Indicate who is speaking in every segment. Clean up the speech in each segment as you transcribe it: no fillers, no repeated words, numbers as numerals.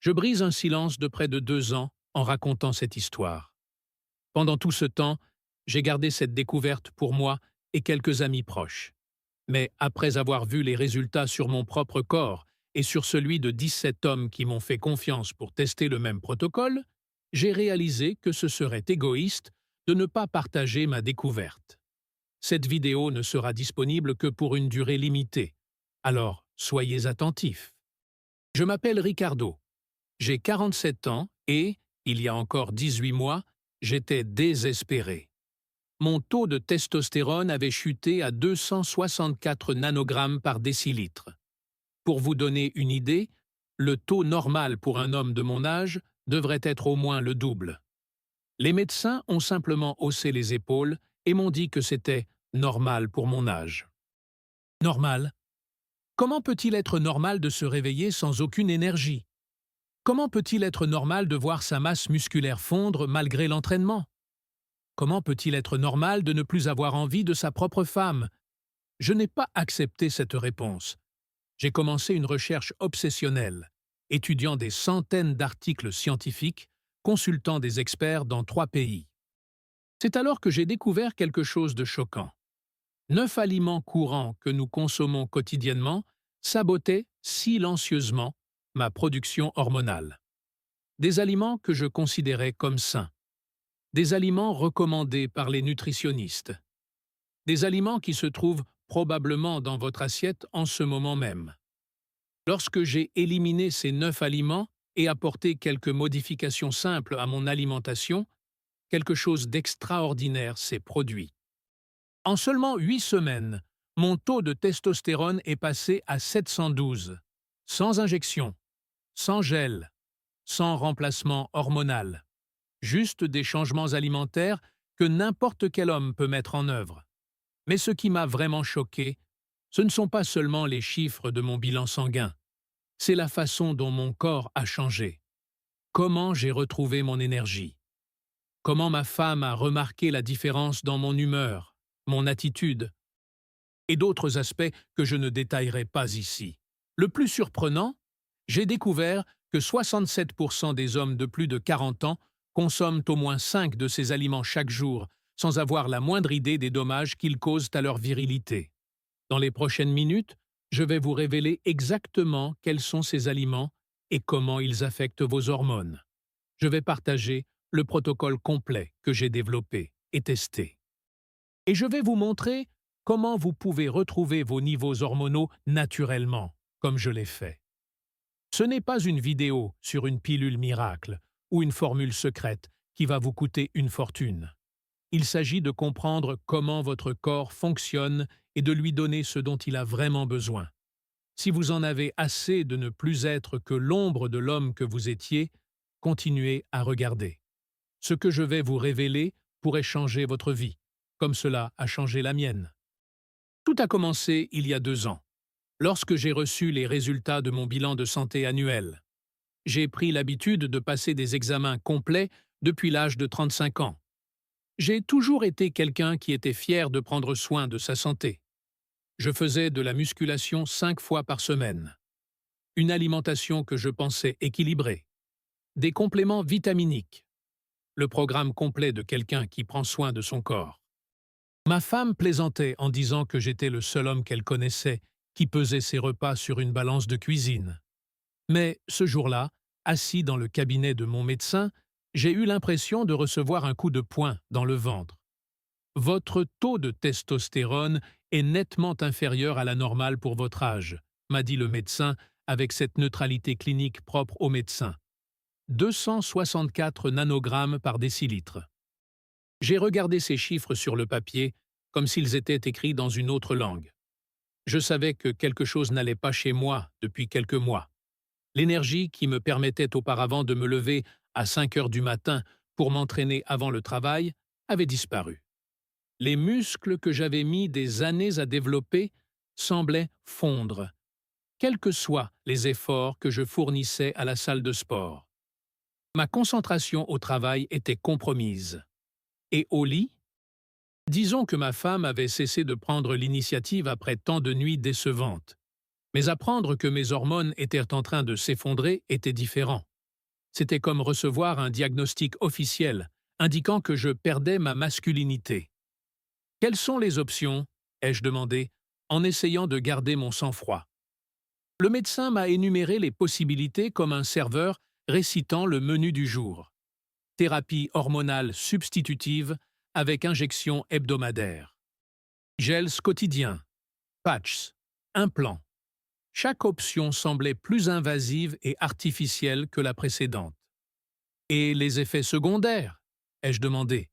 Speaker 1: Je brise un silence de près de 2 ans en racontant cette histoire. Pendant tout ce temps, j'ai gardé cette découverte pour moi et quelques amis proches. Mais après avoir vu les résultats sur mon propre corps et sur celui de 17 hommes qui m'ont fait confiance pour tester le même protocole, j'ai réalisé que ce serait égoïste de ne pas partager ma découverte. Cette vidéo ne sera disponible que pour une durée limitée, alors soyez attentifs. Je m'appelle Ricardo. J'ai 47 ans et, il y a encore 18 mois, j'étais désespéré. Mon taux de testostérone avait chuté à 264 nanogrammes par décilitre. Pour vous donner une idée, le taux normal pour un homme de mon âge devrait être au moins le double. Les médecins ont simplement haussé les épaules et m'ont dit que c'était normal pour mon âge. Normal? Comment peut-il être normal de se réveiller sans aucune énergie? Comment peut-il être normal de voir sa masse musculaire fondre malgré l'entraînement? Comment peut-il être normal de ne plus avoir envie de sa propre femme? Je n'ai pas accepté cette réponse. J'ai commencé une recherche obsessionnelle, étudiant des centaines d'articles scientifiques, consultant des experts dans 3 pays. C'est alors que j'ai découvert quelque chose de choquant. 9 aliments courants que nous consommons quotidiennement sabotaient silencieusement ma production hormonale. Des aliments que je considérais comme sains. Des aliments recommandés par les nutritionnistes. Des aliments qui se trouvent probablement dans votre assiette en ce moment même. Lorsque j'ai éliminé ces 9 aliments et apporté quelques modifications simples à mon alimentation, quelque chose d'extraordinaire s'est produit. En seulement 8 semaines, mon taux de testostérone est passé à 712, sans injection, sans gel, sans remplacement hormonal. Juste des changements alimentaires que n'importe quel homme peut mettre en œuvre. Mais ce qui m'a vraiment choqué, ce ne sont pas seulement les chiffres de mon bilan sanguin, c'est la façon dont mon corps a changé. Comment j'ai retrouvé mon énergie. Comment ma femme a remarqué la différence dans mon humeur, mon attitude, et d'autres aspects que je ne détaillerai pas ici. Le plus surprenant, j'ai découvert que 67% des hommes de plus de 40 ans consomment au moins 5 de ces aliments chaque jour, sans avoir la moindre idée des dommages qu'ils causent à leur virilité. Dans les prochaines minutes, je vais vous révéler exactement quels sont ces aliments et comment ils affectent vos hormones. Je vais partager le protocole complet que j'ai développé et testé. Et je vais vous montrer comment vous pouvez retrouver vos niveaux hormonaux naturellement, comme je l'ai fait. Ce n'est pas une vidéo sur une pilule miracle ou une formule secrète qui va vous coûter une fortune. Il s'agit de comprendre comment votre corps fonctionne et de lui donner ce dont il a vraiment besoin. Si vous en avez assez de ne plus être que l'ombre de l'homme que vous étiez, continuez à regarder. Ce que je vais vous révéler pourrait changer votre vie, comme cela a changé la mienne. Tout a commencé il y a 2 ans, lorsque j'ai reçu les résultats de mon bilan de santé annuel. J'ai pris l'habitude de passer des examens complets depuis l'âge de 35 ans. J'ai toujours été quelqu'un qui était fier de prendre soin de sa santé. Je faisais de la musculation 5 fois par semaine. Une alimentation que je pensais équilibrée. Des compléments vitaminiques. Le programme complet de quelqu'un qui prend soin de son corps. Ma femme plaisantait en disant que j'étais le seul homme qu'elle connaissait qui pesait ses repas sur une balance de cuisine. Mais ce jour-là, assis dans le cabinet de mon médecin, j'ai eu l'impression de recevoir un coup de poing dans le ventre. Votre taux de testostérone est nettement inférieur à la normale pour votre âge, m'a dit le médecin avec cette neutralité clinique propre aux médecins. 264 nanogrammes par décilitre. J'ai regardé ces chiffres sur le papier comme s'ils étaient écrits dans une autre langue. Je savais que quelque chose n'allait pas chez moi depuis quelques mois. L'énergie qui me permettait auparavant de me lever à 5 heures du matin pour m'entraîner avant le travail avait disparu. Les muscles que j'avais mis des années à développer semblaient fondre, quels que soient les efforts que je fournissais à la salle de sport. Ma concentration au travail était compromise. Et au lit? Disons que ma femme avait cessé de prendre l'initiative après tant de nuits décevantes. Mais apprendre que mes hormones étaient en train de s'effondrer était différent. C'était comme recevoir un diagnostic officiel, indiquant que je perdais ma masculinité. Quelles sont les options? Ai-je demandé, en essayant de garder mon sang-froid. Le médecin m'a énuméré les possibilités comme un serveur récitant le menu du jour. Thérapie hormonale substitutive avec injection hebdomadaire. Gels quotidiens, patchs, implants. Chaque option semblait plus invasive et artificielle que la précédente. Et les effets secondaires? Ai-je demandé.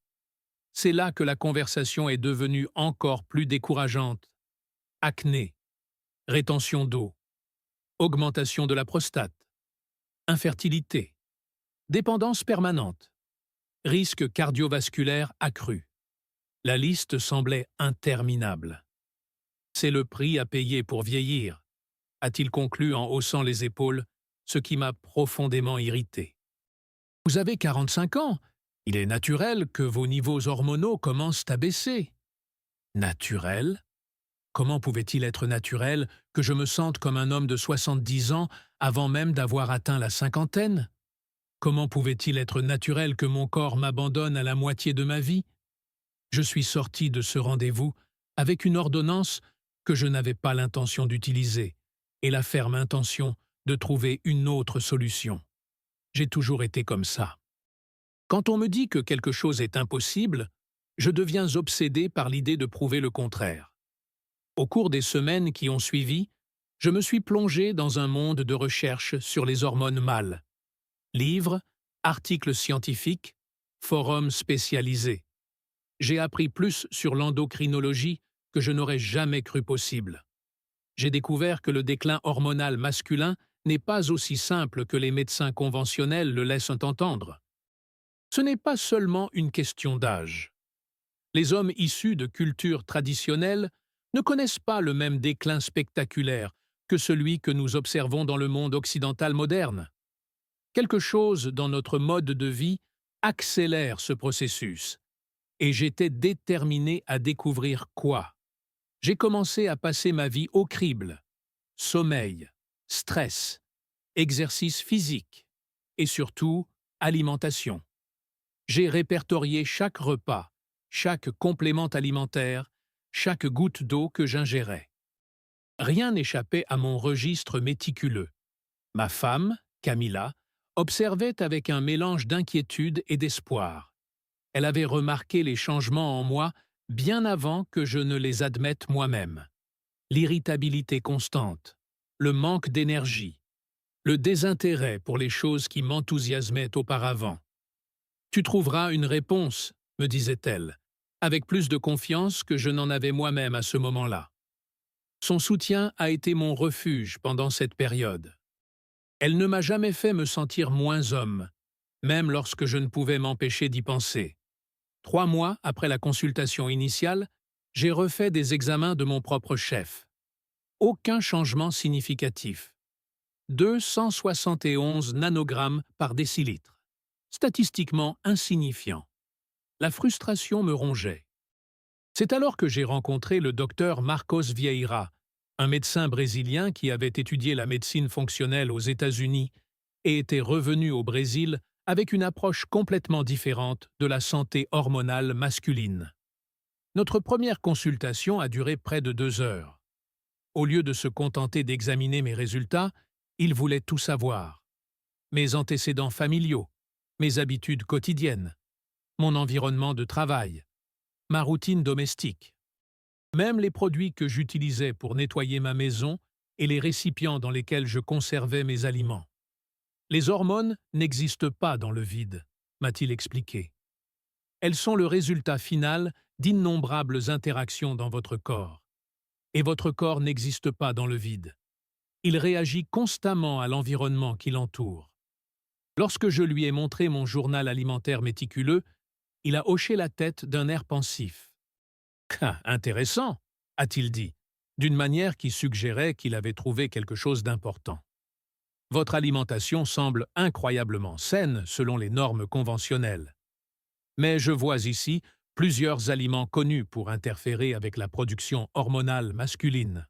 Speaker 1: C'est là que la conversation est devenue encore plus décourageante. Acné, rétention d'eau, augmentation de la prostate, infertilité, dépendance permanente, risque cardiovasculaire accru. La liste semblait interminable. C'est le prix à payer pour vieillir, a-t-il conclu en haussant les épaules, ce qui m'a profondément irrité. Vous avez 45 ans. Il est naturel que vos niveaux hormonaux commencent à baisser. Naturel? Comment pouvait-il être naturel que je me sente comme un homme de 70 ans avant même d'avoir atteint la cinquantaine? Comment pouvait-il être naturel que mon corps m'abandonne à la moitié de ma vie? Je suis sorti de ce rendez-vous avec une ordonnance que je n'avais pas l'intention d'utiliser et la ferme intention de trouver une autre solution. J'ai toujours été comme ça. Quand on me dit que quelque chose est impossible, je deviens obsédé par l'idée de prouver le contraire. Au cours des semaines qui ont suivi, je me suis plongé dans un monde de recherche sur les hormones mâles. Livres, articles scientifiques, forums spécialisés. J'ai appris plus sur l'endocrinologie que je n'aurais jamais cru possible. J'ai découvert que le déclin hormonal masculin n'est pas aussi simple que les médecins conventionnels le laissent entendre. Ce n'est pas seulement une question d'âge. Les hommes issus de cultures traditionnelles ne connaissent pas le même déclin spectaculaire que celui que nous observons dans le monde occidental moderne. Quelque chose dans notre mode de vie accélère ce processus, et j'étais déterminé à découvrir quoi. J'ai commencé à passer ma vie au crible. Sommeil, stress, exercice physique et surtout alimentation. J'ai répertorié chaque repas, chaque complément alimentaire, chaque goutte d'eau que j'ingérais. Rien n'échappait à mon registre méticuleux. Ma femme, Camilla, observait avec un mélange d'inquiétude et d'espoir. Elle avait remarqué les changements en moi bien avant que je ne les admette moi-même. L'irritabilité constante, le manque d'énergie, le désintérêt pour les choses qui m'enthousiasmaient auparavant. « Tu trouveras une réponse », me disait-elle, avec plus de confiance que je n'en avais moi-même à ce moment-là. Son soutien a été mon refuge pendant cette période. Elle ne m'a jamais fait me sentir moins homme, même lorsque je ne pouvais m'empêcher d'y penser. 3 mois après la consultation initiale, j'ai refait des examens de mon propre chef. Aucun changement significatif. 271 nanogrammes par décilitre. Statistiquement insignifiant. La frustration me rongeait. C'est alors que j'ai rencontré le docteur Marcos Vieira, un médecin brésilien qui avait étudié la médecine fonctionnelle aux États-Unis et était revenu au Brésil avec une approche complètement différente de la santé hormonale masculine. Notre première consultation a duré près de 2 heures. Au lieu de se contenter d'examiner mes résultats, il voulait tout savoir. Mes antécédents familiaux, mes habitudes quotidiennes, mon environnement de travail, ma routine domestique. Même les produits que j'utilisais pour nettoyer ma maison et les récipients dans lesquels je conservais mes aliments. Les hormones n'existent pas dans le vide, m'a-t-il expliqué. Elles sont le résultat final d'innombrables interactions dans votre corps. Et votre corps n'existe pas dans le vide. Il réagit constamment à l'environnement qui l'entoure. Lorsque je lui ai montré mon journal alimentaire méticuleux, il a hoché la tête d'un air pensif. « Ah, intéressant », a-t-il dit, d'une manière qui suggérait qu'il avait trouvé quelque chose d'important. « Votre alimentation semble incroyablement saine selon les normes conventionnelles. Mais je vois ici plusieurs aliments connus pour interférer avec la production hormonale masculine. »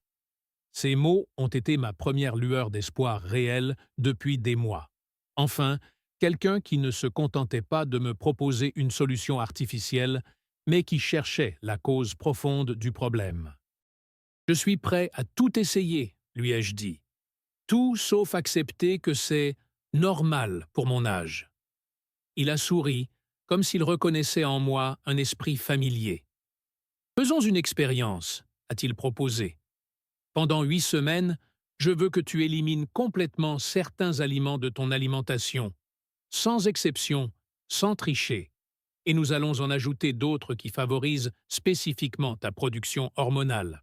Speaker 1: Ces mots ont été ma première lueur d'espoir réel depuis des mois. Enfin, quelqu'un qui ne se contentait pas de me proposer une solution artificielle, mais qui cherchait la cause profonde du problème. « Je suis prêt à tout essayer », lui ai-je dit. « Tout sauf accepter que c'est normal pour mon âge. » Il a souri, comme s'il reconnaissait en moi un esprit familier. « Faisons une expérience », a-t-il proposé. « Pendant 8 semaines, je veux que tu élimines complètement certains aliments de ton alimentation, sans exception, sans tricher, et nous allons en ajouter d'autres qui favorisent spécifiquement ta production hormonale. »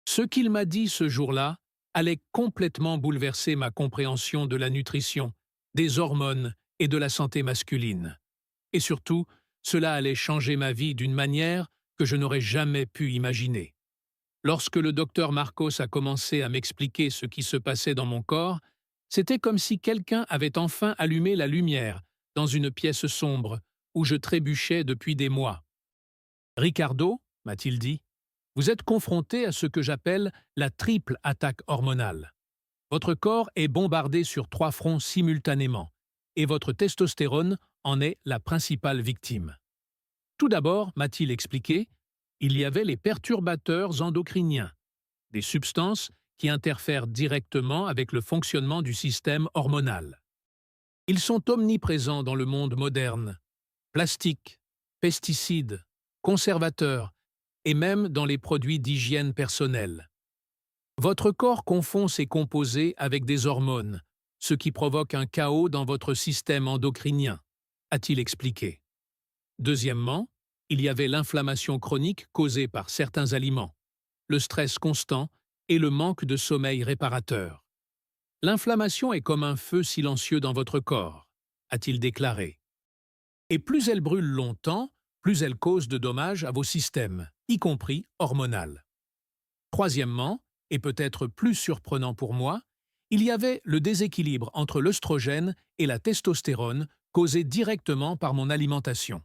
Speaker 1: Ce qu'il m'a dit ce jour-là allait complètement bouleverser ma compréhension de la nutrition, des hormones et de la santé masculine. Et surtout, cela allait changer ma vie d'une manière que je n'aurais jamais pu imaginer. Lorsque le docteur Marcos a commencé à m'expliquer ce qui se passait dans mon corps, c'était comme si quelqu'un avait enfin allumé la lumière dans une pièce sombre où je trébuchais depuis des mois. « Ricardo, m'a-t-il dit, vous êtes confronté à ce que j'appelle la triple attaque hormonale. Votre corps est bombardé sur 3 fronts simultanément, et votre testostérone en est la principale victime. Tout d'abord, m'a-t-il expliqué, il y avait les perturbateurs endocriniens, des substances qui interfèrent directement avec le fonctionnement du système hormonal. Ils sont omniprésents dans le monde moderne. Plastiques, pesticides, conservateurs, et même dans les produits d'hygiène personnelle. Votre corps confond ces composés avec des hormones, ce qui provoque un chaos dans votre système endocrinien, a-t-il expliqué. Deuxièmement, il y avait l'inflammation chronique causée par certains aliments, le stress constant et le manque de sommeil réparateur. L'inflammation est comme un feu silencieux dans votre corps, a-t-il déclaré. Et plus elle brûle longtemps, plus elle cause de dommages à vos systèmes, y compris hormonal. Troisièmement, et peut-être plus surprenant pour moi, il y avait le déséquilibre entre l'œstrogène et la testostérone causé directement par mon alimentation.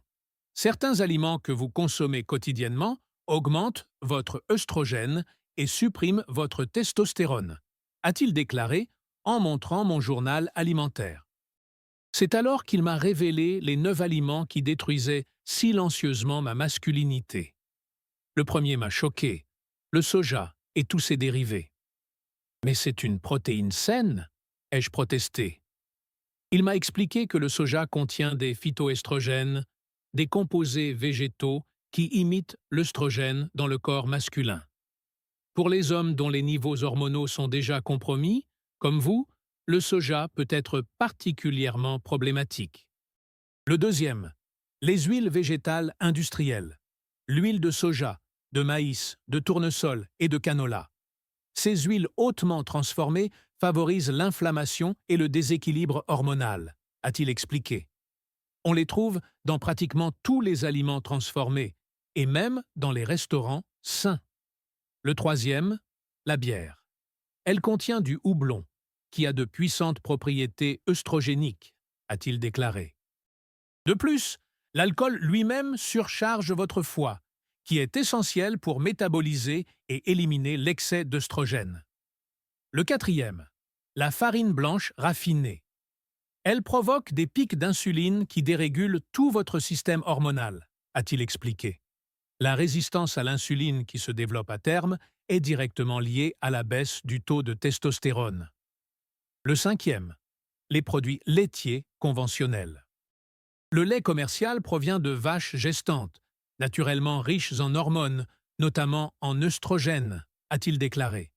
Speaker 1: Certains aliments que vous consommez quotidiennement augmentent votre œstrogène et suppriment votre testostérone, a-t-il déclaré en montrant mon journal alimentaire. C'est alors qu'il m'a révélé les 9 aliments qui détruisaient silencieusement ma masculinité. Le premier m'a choqué, le soja et tous ses dérivés. « Mais c'est une protéine saine », ai-je protesté. Il m'a expliqué que le soja contient des phytoestrogènes, des composés végétaux qui imitent l'œstrogène dans le corps masculin. Pour les hommes dont les niveaux hormonaux sont déjà compromis, comme vous, le soja peut être particulièrement problématique. Le deuxième, les huiles végétales industrielles, l'huile de soja, de maïs, de tournesol et de canola. Ces huiles hautement transformées favorisent l'inflammation et le déséquilibre hormonal, a-t-il expliqué. On les trouve dans pratiquement tous les aliments transformés, et même dans les restaurants sains. Le troisième, la bière. Elle contient du houblon, qui a de puissantes propriétés œstrogéniques, a-t-il déclaré. De plus, l'alcool lui-même surcharge votre foie, qui est essentiel pour métaboliser et éliminer l'excès d'œstrogène. Le quatrième, la farine blanche raffinée. Elle provoque des pics d'insuline qui dérégulent tout votre système hormonal, a-t-il expliqué. La résistance à l'insuline qui se développe à terme est directement liée à la baisse du taux de testostérone. Le cinquième, les produits laitiers conventionnels. Le lait commercial provient de vaches gestantes, naturellement riches en hormones, notamment en œstrogènes, a-t-il déclaré.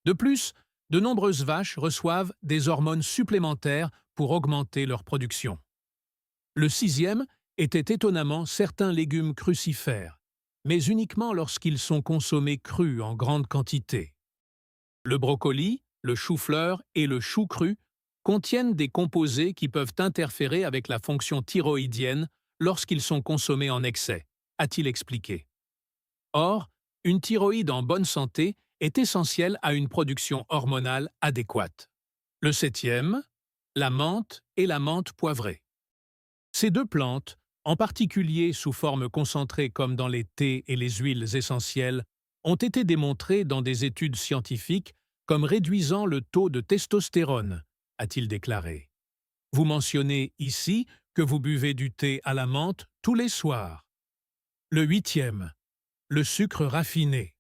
Speaker 1: De plus, de nombreuses vaches reçoivent des hormones supplémentaires pour augmenter leur production. Le sixième était étonnamment certains légumes crucifères, mais uniquement lorsqu'ils sont consommés crus en grande quantité. Le brocoli, le chou-fleur et le chou cru contiennent des composés qui peuvent interférer avec la fonction thyroïdienne lorsqu'ils sont consommés en excès, a-t-il expliqué. Or, une thyroïde en bonne santé est essentielle à une production hormonale adéquate. Le septième, la menthe et la menthe poivrée. Ces 2 plantes, en particulier sous forme concentrée comme dans les thés et les huiles essentielles, ont été démontrées dans des études scientifiques comme réduisant le taux de testostérone, a-t-il déclaré. Vous mentionnez ici que vous buvez du thé à la menthe tous les soirs. Le huitième, le sucre raffiné.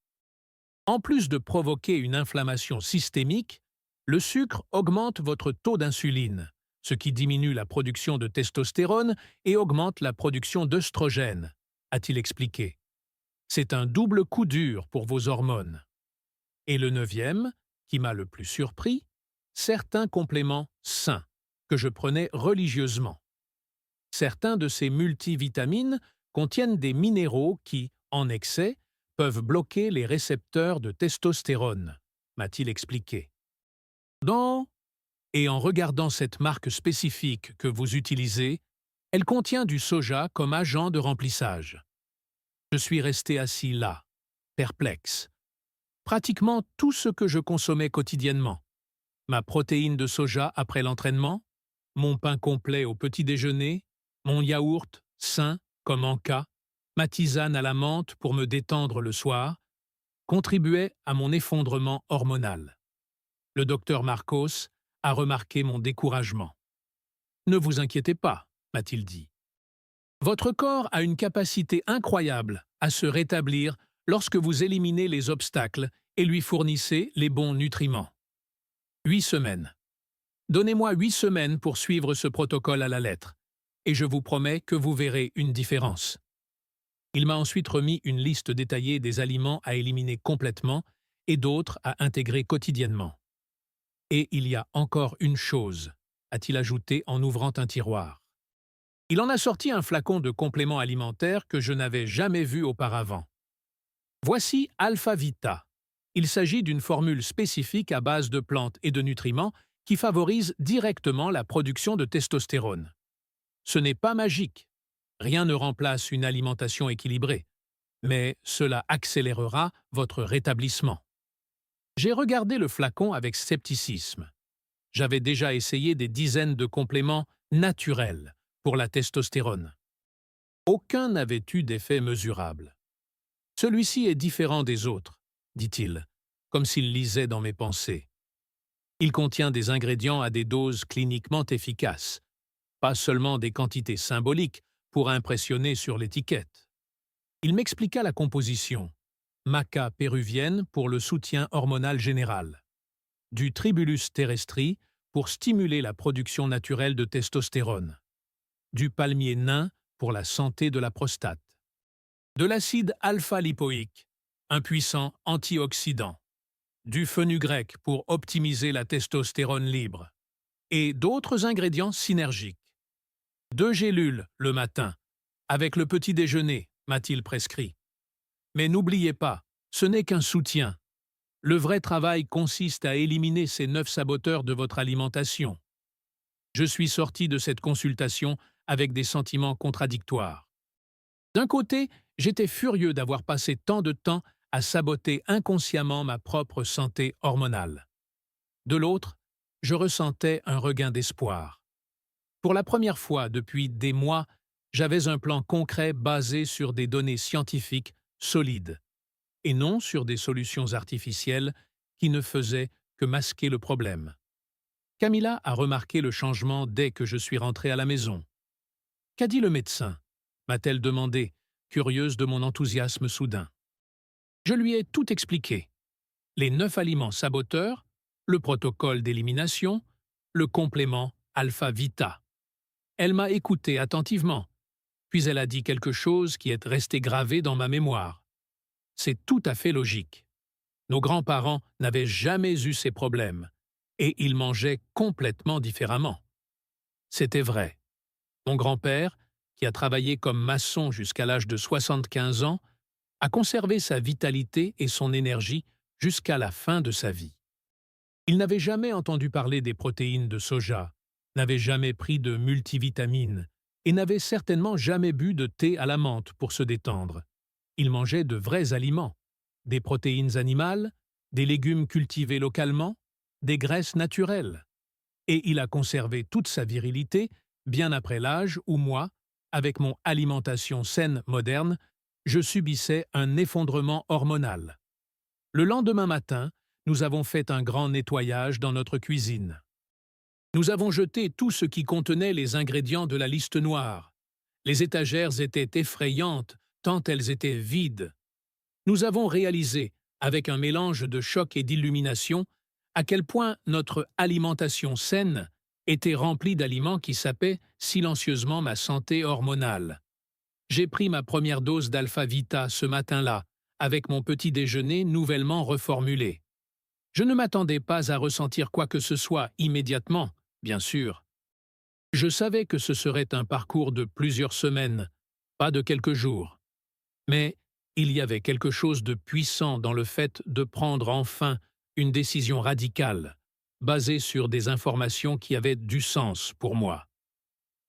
Speaker 1: En plus de provoquer une inflammation systémique, le sucre augmente votre taux d'insuline, ce qui diminue la production de testostérone et augmente la production d'œstrogène, a-t-il expliqué. C'est un double coup dur pour vos hormones. Et le neuvième, qui m'a le plus surpris, certains compléments sains, que je prenais religieusement. Certains de ces multivitamines contiennent des minéraux qui, en excès, peuvent bloquer les récepteurs de testostérone, m'a-t-il expliqué. Et en regardant cette marque spécifique que vous utilisez, elle contient du soja comme agent de remplissage. Je suis resté assis là, perplexe. Pratiquement tout ce que je consommais quotidiennement. Ma protéine de soja après l'entraînement, mon pain complet au petit déjeuner, mon yaourt sain comme en cas, ma tisane à la menthe pour me détendre le soir, contribuaient à mon effondrement hormonal. Le docteur Marcos a remarqué mon découragement. « Ne vous inquiétez pas », m'a-t-il dit. « Votre corps a une capacité incroyable à se rétablir lorsque vous éliminez les obstacles et lui fournissez les bons nutriments. 8 semaines. Donnez-moi 8 semaines pour suivre ce protocole à la lettre, et je vous promets que vous verrez une différence. » Il m'a ensuite remis une liste détaillée des aliments à éliminer complètement et d'autres à intégrer quotidiennement. « Et il y a encore une chose, » a-t-il ajouté en ouvrant un tiroir. Il en a sorti un flacon de compléments alimentaires que je n'avais jamais vu auparavant. Voici Alpha Vita. Il s'agit d'une formule spécifique à base de plantes et de nutriments qui favorise directement la production de testostérone. Ce n'est pas magique. Rien ne remplace une alimentation équilibrée, mais cela accélérera votre rétablissement. J'ai regardé le flacon avec scepticisme. J'avais déjà essayé des dizaines de compléments naturels pour la testostérone. Aucun n'avait eu d'effet mesurable. Celui-ci est différent des autres, dit-il, comme s'il lisait dans mes pensées. Il contient des ingrédients à des doses cliniquement efficaces, pas seulement des quantités symboliques pour impressionner sur l'étiquette. Il m'expliqua la composition. Maca péruvienne pour le soutien hormonal général. Du Tribulus terrestri pour stimuler la production naturelle de testostérone. Du palmier nain pour la santé de la prostate. De l'acide alpha-lipoïque, un puissant antioxydant. Du fenugrec pour optimiser la testostérone libre. Et d'autres ingrédients synergiques. 2 gélules le matin, avec le petit déjeuner, m'a-t-il prescrit. Mais n'oubliez pas, ce n'est qu'un soutien. Le vrai travail consiste à éliminer ces 9 saboteurs de votre alimentation. Je suis sorti de cette consultation avec des sentiments contradictoires. D'un côté, j'étais furieux d'avoir passé tant de temps à saboter inconsciemment ma propre santé hormonale. De l'autre, je ressentais un regain d'espoir. Pour la première fois depuis des mois, j'avais un plan concret basé sur des données scientifiques solides, et non sur des solutions artificielles qui ne faisaient que masquer le problème. Camilla a remarqué le changement dès que je suis rentré à la maison. « Qu'a dit le médecin » m'a-t-elle demandé, curieuse de mon enthousiasme soudain. Je lui ai tout expliqué. Les 9 aliments saboteurs, le protocole d'élimination, le complément Alpha Vita. Elle m'a écouté attentivement, puis elle a dit quelque chose qui est resté gravé dans ma mémoire. C'est tout à fait logique. Nos grands-parents n'avaient jamais eu ces problèmes, et ils mangeaient complètement différemment. C'était vrai. Mon grand-père, qui a travaillé comme maçon jusqu'à l'âge de 75 ans, a conservé sa vitalité et son énergie jusqu'à la fin de sa vie. Il n'avait jamais entendu parler des protéines de soja, n'avait jamais pris de multivitamines et n'avait certainement jamais bu de thé à la menthe pour se détendre. Il mangeait de vrais aliments, des protéines animales, des légumes cultivés localement, des graisses naturelles. Et il a conservé toute sa virilité bien après l'âge où moi, avec mon alimentation saine moderne, je subissais un effondrement hormonal. Le lendemain matin, nous avons fait un grand nettoyage dans notre cuisine. Nous avons jeté tout ce qui contenait les ingrédients de la liste noire. Les étagères étaient effrayantes, tant elles étaient vides. Nous avons réalisé, avec un mélange de choc et d'illumination, à quel point notre alimentation saine était remplie d'aliments qui sapaient silencieusement ma santé hormonale. J'ai pris ma première dose d'Alpha Vita ce matin-là, avec mon petit déjeuner nouvellement reformulé. Je ne m'attendais pas à ressentir quoi que ce soit immédiatement, bien sûr. Je savais que ce serait un parcours de plusieurs semaines, pas de quelques jours. Mais il y avait quelque chose de puissant dans le fait de prendre enfin une décision radicale, basée sur des informations qui avaient du sens pour moi.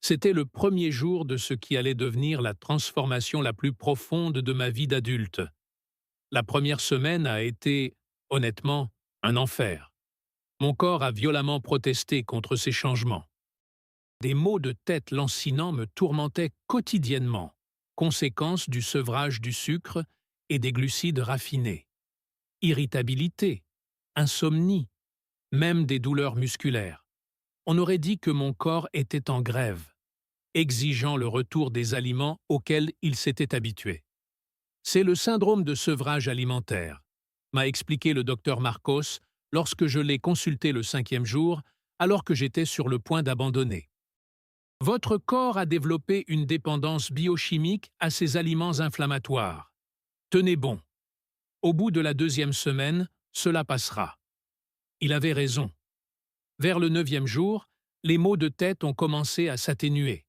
Speaker 1: C'était le premier jour de ce qui allait devenir la transformation la plus profonde de ma vie d'adulte. La première semaine a été, honnêtement, un enfer. Mon corps a violemment protesté contre ces changements. Des maux de tête lancinants me tourmentaient quotidiennement, conséquence du sevrage du sucre et des glucides raffinés. Irritabilité, insomnie, même des douleurs musculaires. On aurait dit que mon corps était en grève, exigeant le retour des aliments auxquels il s'était habitué. C'est le syndrome de sevrage alimentaire, m'a expliqué le docteur Marcos lorsque je l'ai consulté le 5e jour, alors que j'étais sur le point d'abandonner. Votre corps a développé une dépendance biochimique à ces aliments inflammatoires. Tenez bon. Au bout de la 2e semaine, cela passera. Il avait raison. Vers le 9e jour, les maux de tête ont commencé à s'atténuer.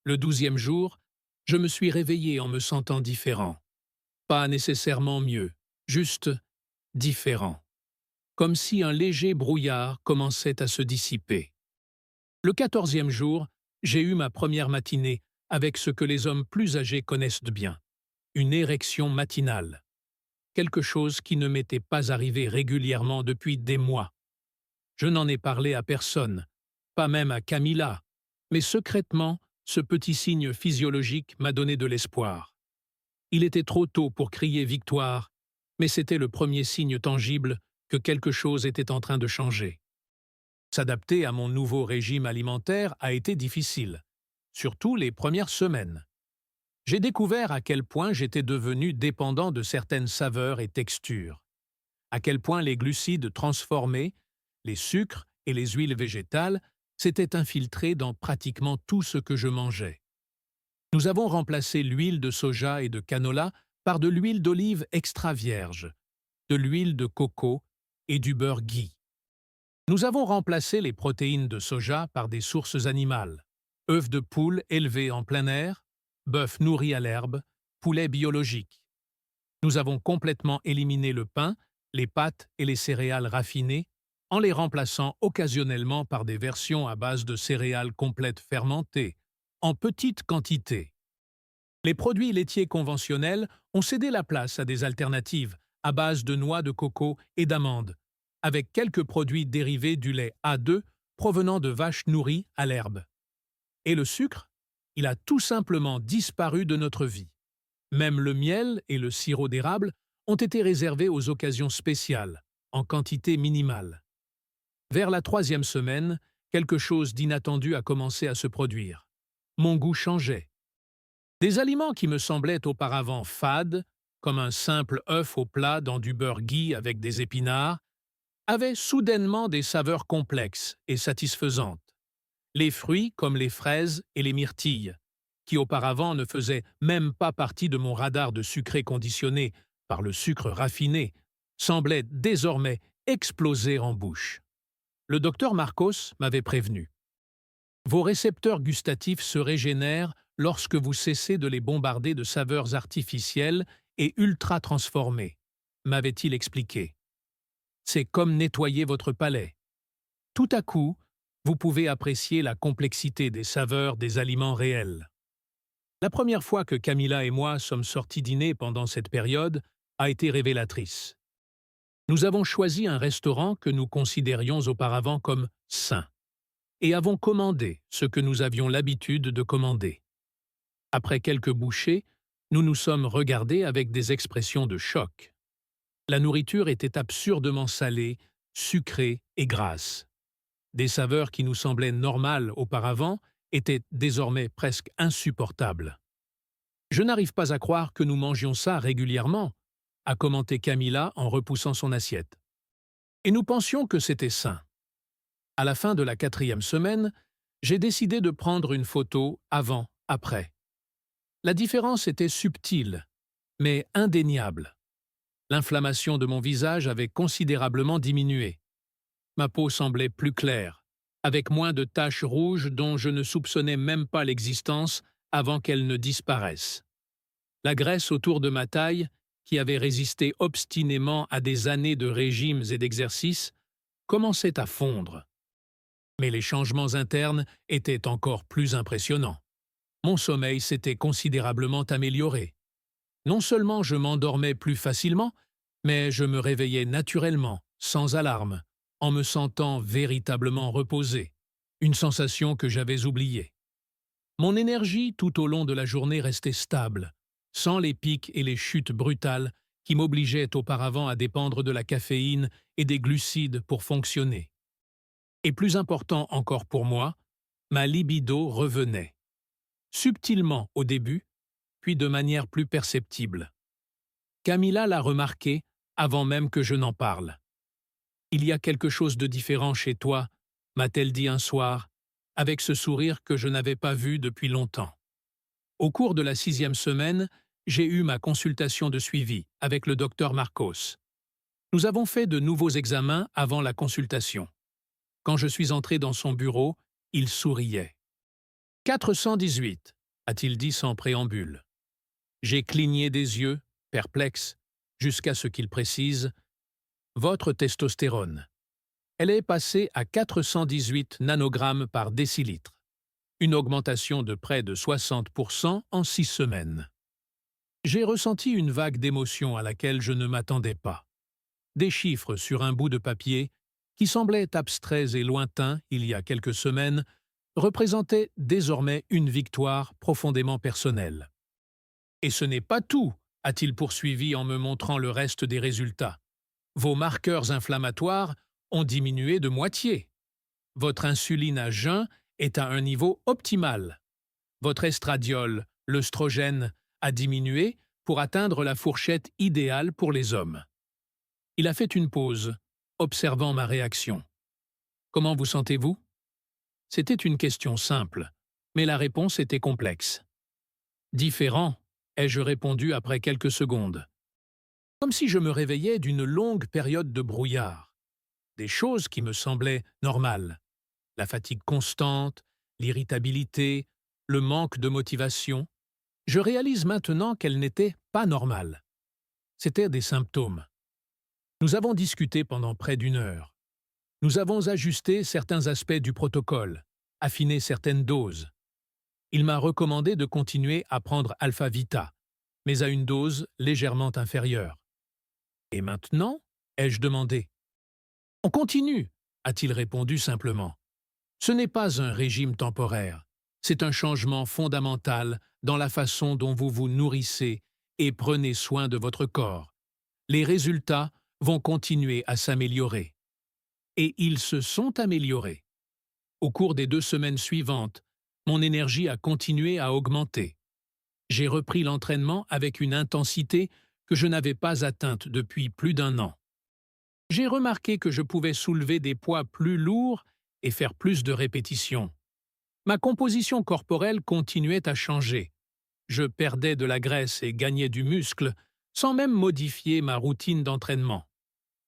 Speaker 1: Le 12e jour, je me suis réveillé en me sentant différent. Pas nécessairement mieux, juste différent. Comme si un léger brouillard commençait à se dissiper. Le 14e jour, j'ai eu ma première matinée avec ce que les hommes plus âgés connaissent de bien, une érection matinale. Quelque chose qui ne m'était pas arrivé régulièrement depuis des mois. Je n'en ai parlé à personne, pas même à Camilla, mais secrètement, ce petit signe physiologique m'a donné de l'espoir. Il était trop tôt pour crier victoire, mais c'était le premier signe tangible que quelque chose était en train de changer. S'adapter à mon nouveau régime alimentaire a été difficile, surtout les premières semaines. J'ai découvert à quel point j'étais devenu dépendant de certaines saveurs et textures, à quel point les glucides transformés, les sucres et les huiles végétales s'étaient infiltrés dans pratiquement tout ce que je mangeais. Nous avons remplacé l'huile de soja et de canola par de l'huile d'olive extra vierge, de l'huile de coco et du beurre ghee. Nous avons remplacé les protéines de soja par des sources animales, œufs de poule élevés en plein air, bœuf nourri à l'herbe, poulet biologique. Nous avons complètement éliminé le pain, les pâtes et les céréales raffinées, en les remplaçant occasionnellement par des versions à base de céréales complètes fermentées, en petite quantité. Les produits laitiers conventionnels ont cédé la place à des alternatives à base de noix de coco et d'amandes, avec quelques produits dérivés du lait A2 provenant de vaches nourries à l'herbe. Et le sucre, il a tout simplement disparu de notre vie. Même le miel et le sirop d'érable ont été réservés aux occasions spéciales, en quantité minimale. Vers la 3e semaine, quelque chose d'inattendu a commencé à se produire. Mon goût changeait. Des aliments qui me semblaient auparavant fades, comme un simple œuf au plat dans du beurre ghee avec des épinards, avaient soudainement des saveurs complexes et satisfaisantes. Les fruits comme les fraises et les myrtilles, qui auparavant ne faisaient même pas partie de mon radar de sucré conditionné par le sucre raffiné, semblaient désormais exploser en bouche. Le docteur Marcos m'avait prévenu. Vos récepteurs gustatifs se régénèrent lorsque vous cessez de les bombarder de saveurs artificielles et ultra transformées, m'avait-il expliqué. C'est comme nettoyer votre palais. Tout à coup, vous pouvez apprécier la complexité des saveurs des aliments réels. La première fois que Camilla et moi sommes sortis dîner pendant cette période a été révélatrice. Nous avons choisi un restaurant que nous considérions auparavant comme sain et avons commandé ce que nous avions l'habitude de commander. Après quelques bouchées, nous nous sommes regardés avec des expressions de choc. La nourriture était absurdement salée, sucrée et grasse. Des saveurs qui nous semblaient normales auparavant étaient désormais presque insupportables. Je n'arrive pas à croire que nous mangions ça régulièrement, a commenté Camilla en repoussant son assiette. Et nous pensions que c'était sain. À la fin de la 4e semaine, j'ai décidé de prendre une photo avant-après. La différence était subtile, mais indéniable. L'inflammation de mon visage avait considérablement diminué. Ma peau semblait plus claire, avec moins de taches rouges dont je ne soupçonnais même pas l'existence avant qu'elles ne disparaissent. La graisse autour de ma taille, qui avait résisté obstinément à des années de régimes et d'exercices, commençait à fondre. Mais les changements internes étaient encore plus impressionnants. Mon sommeil s'était considérablement amélioré. Non seulement je m'endormais plus facilement, mais je me réveillais naturellement, sans alarme, en me sentant véritablement reposé, une sensation que j'avais oubliée. Mon énergie tout au long de la journée restait stable, sans les pics et les chutes brutales qui m'obligeaient auparavant à dépendre de la caféine et des glucides pour fonctionner. Et plus important encore pour moi, ma libido revenait. Subtilement au début, puis de manière plus perceptible. Camilla l'a remarqué avant même que je n'en parle. « Il y a quelque chose de différent chez toi », m'a-t-elle dit un soir, avec ce sourire que je n'avais pas vu depuis longtemps. Au cours de la 6e semaine, j'ai eu ma consultation de suivi avec le docteur Marcos. Nous avons fait de nouveaux examens avant la consultation. Quand je suis entré dans son bureau, il souriait. « 418 », a-t-il dit sans préambule. J'ai cligné des yeux, perplexe, jusqu'à ce qu'il précise « Votre testostérone. Elle est passée à 418 nanogrammes par décilitre, une augmentation de près de 60% en 6 semaines. » J'ai ressenti une vague d'émotion à laquelle je ne m'attendais pas. Des chiffres sur un bout de papier, qui semblaient abstraits et lointains il y a quelques semaines, représentaient désormais une victoire profondément personnelle. « Et ce n'est pas tout », a-t-il poursuivi en me montrant le reste des résultats. « Vos marqueurs inflammatoires ont diminué de moitié. Votre insuline à jeun est à un niveau optimal. Votre estradiol, l'œstrogène, a diminué pour atteindre la fourchette idéale pour les hommes. » Il a fait une pause, observant ma réaction. « Comment vous sentez-vous » C'était une question simple, mais la réponse était complexe. « Différent », ai-je répondu après quelques secondes. Comme si je me réveillais d'une longue période de brouillard. Des choses qui me semblaient normales. La fatigue constante, l'irritabilité, le manque de motivation. Je réalise maintenant qu'elles n'étaient pas normales. C'étaient des symptômes. Nous avons discuté pendant près d'1 heure. Nous avons ajusté certains aspects du protocole, affiné certaines doses. Il m'a recommandé de continuer à prendre Alpha Vita, mais à une dose légèrement inférieure. « Et maintenant ?» ai-je demandé. « On continue », a-t-il répondu simplement. « Ce n'est pas un régime temporaire, c'est un changement fondamental dans la façon dont vous vous nourrissez et prenez soin de votre corps. Les résultats vont continuer à s'améliorer. » Et ils se sont améliorés. Au cours des 2 semaines suivantes, mon énergie a continué à augmenter. J'ai repris l'entraînement avec une intensité que je n'avais pas atteinte depuis plus d'1 an. J'ai remarqué que je pouvais soulever des poids plus lourds et faire plus de répétitions. Ma composition corporelle continuait à changer. Je perdais de la graisse et gagnais du muscle sans même modifier ma routine d'entraînement.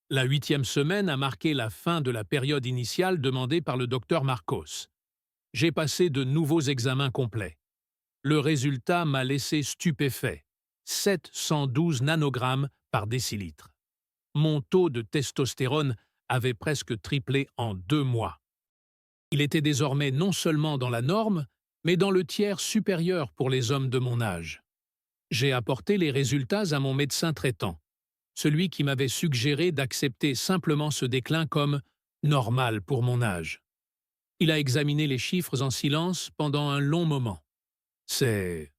Speaker 1: La 8e semaine a marqué la fin de la période initiale demandée par le docteur Marcos. J'ai passé de nouveaux examens complets. Le résultat m'a laissé stupéfait. 712 nanogrammes par décilitre. Mon taux de testostérone avait presque triplé en 2 mois. Il était désormais non seulement dans la norme, mais dans le tiers supérieur pour les hommes de mon âge. J'ai apporté les résultats à mon médecin traitant, celui qui m'avait suggéré d'accepter simplement ce déclin comme « normal pour mon âge ». Il a examiné les chiffres en silence pendant un long moment. « C'est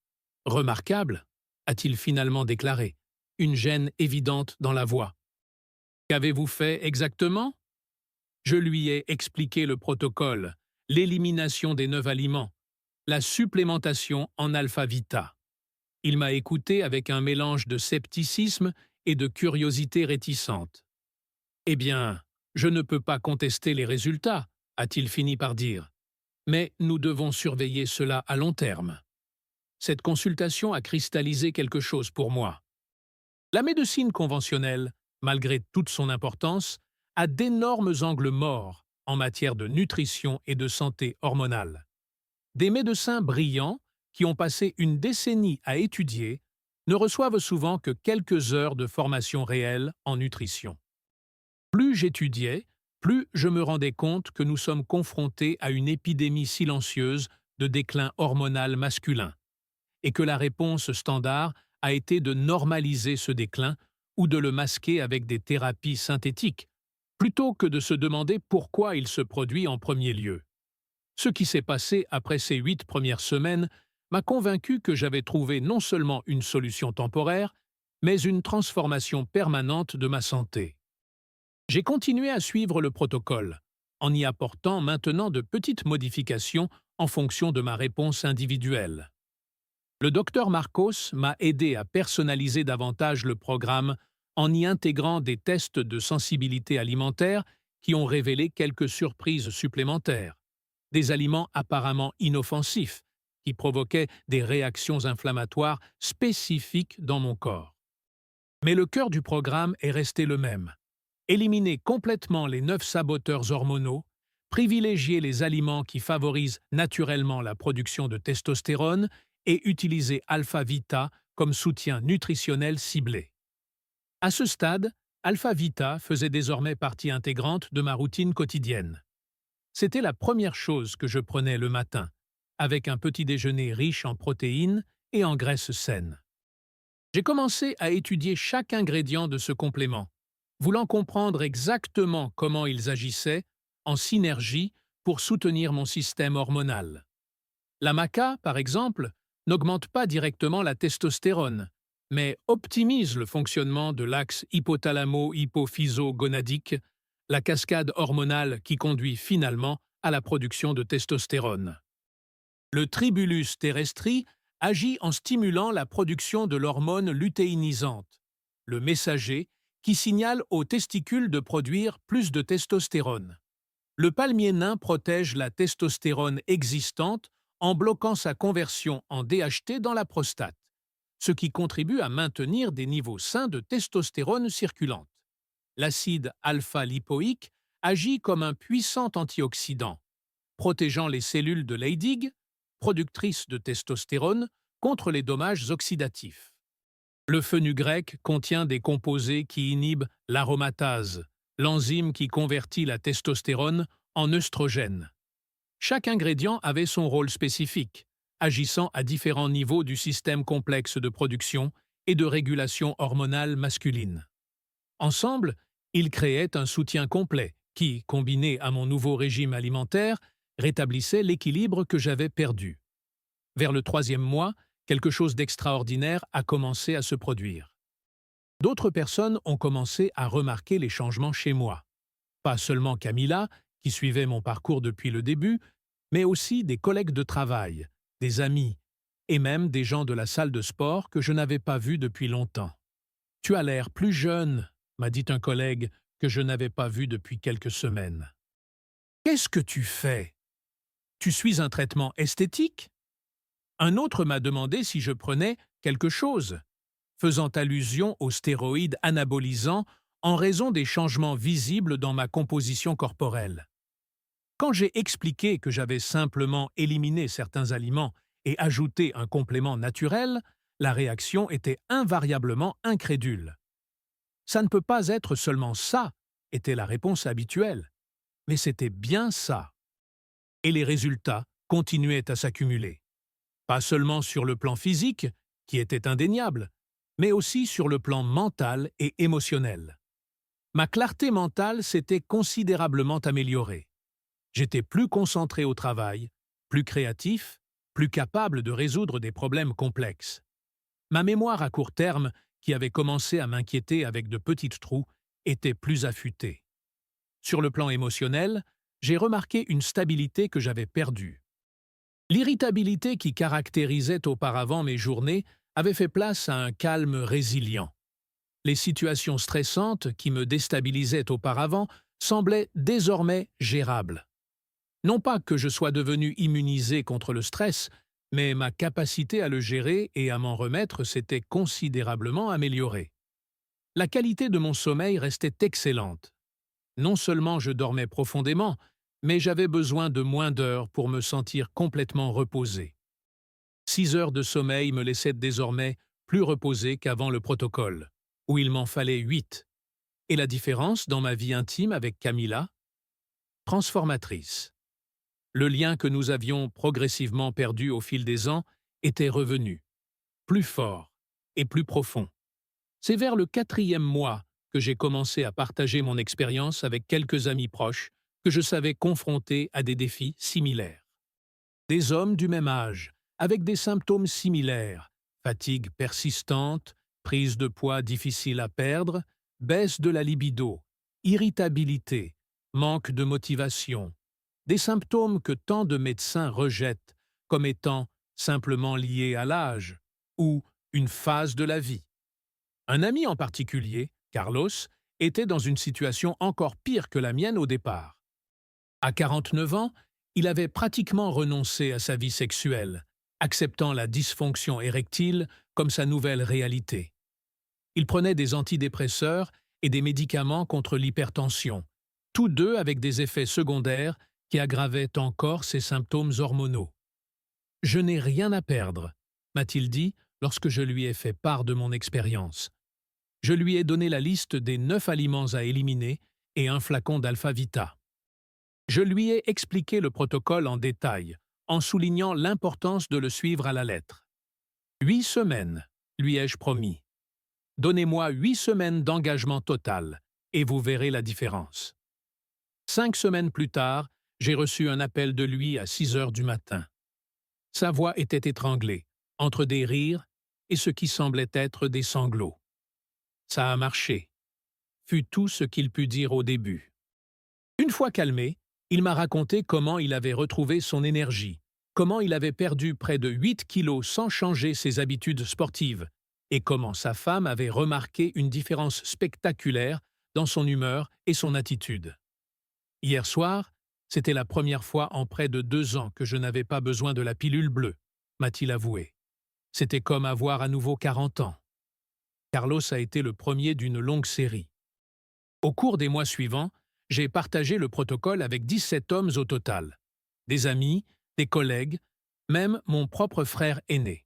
Speaker 1: remarquable », a-t-il finalement déclaré, une gêne évidente dans la voix. « Qu'avez-vous fait exactement » Je lui ai expliqué le protocole, l'élimination des 9 aliments, la supplémentation en alpha-vita. Il m'a écouté avec un mélange de scepticisme et de curiosité réticente. « Eh bien, je ne peux pas contester les résultats », a-t-il fini par dire. « Mais nous devons surveiller cela à long terme. » Cette consultation a cristallisé quelque chose pour moi. La médecine conventionnelle, malgré toute son importance, a d'énormes angles morts en matière de nutrition et de santé hormonale. Des médecins brillants, qui ont passé une décennie à étudier, ne reçoivent souvent que quelques heures de formation réelle en nutrition. Plus j'étudiais, plus je me rendais compte que nous sommes confrontés à une épidémie silencieuse de déclin hormonal masculin, et que la réponse standard a été de normaliser ce déclin ou de le masquer avec des thérapies synthétiques, plutôt que de se demander pourquoi il se produit en premier lieu. Ce qui s'est passé après ces 8 premières semaines m'a convaincu que j'avais trouvé non seulement une solution temporaire, mais une transformation permanente de ma santé. J'ai continué à suivre le protocole, en y apportant maintenant de petites modifications en fonction de ma réponse individuelle. Le docteur Marcos m'a aidé à personnaliser davantage le programme en y intégrant des tests de sensibilité alimentaire qui ont révélé quelques surprises supplémentaires, des aliments apparemment inoffensifs qui provoquaient des réactions inflammatoires spécifiques dans mon corps. Mais le cœur du programme est resté le même. Éliminer complètement les 9 saboteurs hormonaux, privilégier les aliments qui favorisent naturellement la production de testostérone et utiliser Alpha-Vita comme soutien nutritionnel ciblé. À ce stade, Alpha-Vita faisait désormais partie intégrante de ma routine quotidienne. C'était la première chose que je prenais le matin, avec un petit déjeuner riche en protéines et en graisses saines. J'ai commencé à étudier chaque ingrédient de ce complément, voulant comprendre exactement comment ils agissaient en synergie pour soutenir mon système hormonal. La maca, par exemple, n'augmente pas directement la testostérone, mais optimise le fonctionnement de l'axe hypothalamo-hypophyso-gonadique, la cascade hormonale qui conduit finalement à la production de testostérone. Le tribulus terrestri agit en stimulant la production de l'hormone lutéinisante, le messager qui signale aux testicules de produire plus de testostérone. Le palmier nain protège la testostérone existante en bloquant sa conversion en DHT dans la prostate, ce qui contribue à maintenir des niveaux sains de testostérone circulante. L'acide alpha-lipoïque agit comme un puissant antioxydant, protégeant les cellules de Leydig, productrices de testostérone, contre les dommages oxydatifs. Le fenugrec contient des composés qui inhibent l'aromatase, l'enzyme qui convertit la testostérone en œstrogène. Chaque ingrédient avait son rôle spécifique, agissant à différents niveaux du système complexe de production et de régulation hormonale masculine. Ensemble, ils créaient un soutien complet qui, combiné à mon nouveau régime alimentaire, rétablissait l'équilibre que j'avais perdu. Vers le 3e mois, quelque chose d'extraordinaire a commencé à se produire. D'autres personnes ont commencé à remarquer les changements chez moi. Pas seulement Camilla, qui suivait mon parcours depuis le début, mais aussi des collègues de travail, des amis, et même des gens de la salle de sport que je n'avais pas vus depuis longtemps. « Tu as l'air plus jeune », m'a dit un collègue que je n'avais pas vu depuis quelques semaines. « Qu'est-ce que tu fais? Tu suis un traitement esthétique ?» Un autre m'a demandé si je prenais quelque chose, faisant allusion aux stéroïdes anabolisants en raison des changements visibles dans ma composition corporelle. Quand j'ai expliqué que j'avais simplement éliminé certains aliments et ajouté un complément naturel, la réaction était invariablement incrédule. « Ça ne peut pas être seulement ça », était la réponse habituelle. Mais c'était bien ça. Et les résultats continuaient à s'accumuler. Pas seulement sur le plan physique, qui était indéniable, mais aussi sur le plan mental et émotionnel. Ma clarté mentale s'était considérablement améliorée. J'étais plus concentré au travail, plus créatif, plus capable de résoudre des problèmes complexes. Ma mémoire à court terme, qui avait commencé à m'inquiéter avec de petites trous, était plus affûtée. Sur le plan émotionnel, j'ai remarqué une stabilité que j'avais perdue. L'irritabilité qui caractérisait auparavant mes journées avait fait place à un calme résilient. Les situations stressantes qui me déstabilisaient auparavant semblaient désormais gérables. Non pas que je sois devenu immunisé contre le stress, mais ma capacité à le gérer et à m'en remettre s'était considérablement améliorée. La qualité de mon sommeil restait excellente. Non seulement je dormais profondément, mais j'avais besoin de moins d'heures pour me sentir complètement reposé. 6 heures de sommeil me laissaient désormais plus reposé qu'avant le protocole, où il m'en fallait 8. Et la différence dans ma vie intime avec Camilla? Transformatrice. Le lien que nous avions progressivement perdu au fil des ans était revenu, plus fort et plus profond. C'est vers le 4e mois que j'ai commencé à partager mon expérience avec quelques amis proches que je savais confrontés à des défis similaires. Des hommes du même âge, avec des symptômes similaires, fatigue persistante, prise de poids difficile à perdre, baisse de la libido, irritabilité, manque de motivation, des symptômes que tant de médecins rejettent comme étant simplement liés à l'âge ou une phase de la vie. Un ami en particulier, Carlos, était dans une situation encore pire que la mienne au départ. À 49 ans, il avait pratiquement renoncé à sa vie sexuelle, acceptant la dysfonction érectile comme sa nouvelle réalité. Il prenait des antidépresseurs et des médicaments contre l'hypertension, tous deux avec des effets secondaires qui aggravaient encore ses symptômes hormonaux. « Je n'ai rien à perdre », m'a-t-il dit lorsque je lui ai fait part de mon expérience. Je lui ai donné la liste des 9 aliments à éliminer et un flacon d'Alpha-Vita. Je lui ai expliqué le protocole en détail, en soulignant l'importance de le suivre à la lettre. 8 semaines, lui ai-je promis. Donnez-moi 8 semaines d'engagement total, et vous verrez la différence. 5 semaines plus tard, j'ai reçu un appel de lui à 6 heures du matin. Sa voix était étranglée, entre des rires et ce qui semblait être des sanglots. Ça a marché, fut tout ce qu'il put dire au début. Une fois calmé, il m'a raconté comment il avait retrouvé son énergie, comment il avait perdu près de 8 kilos sans changer ses habitudes sportives, et comment sa femme avait remarqué une différence spectaculaire dans son humeur et son attitude. Hier soir, c'était la première fois en près de 2 ans que je n'avais pas besoin de la pilule bleue, m'a-t-il avoué. C'était comme avoir à nouveau 40 ans. Carlos a été le premier d'une longue série. Au cours des mois suivants, j'ai partagé le protocole avec 17 hommes au total. Des amis, des collègues, même mon propre frère aîné.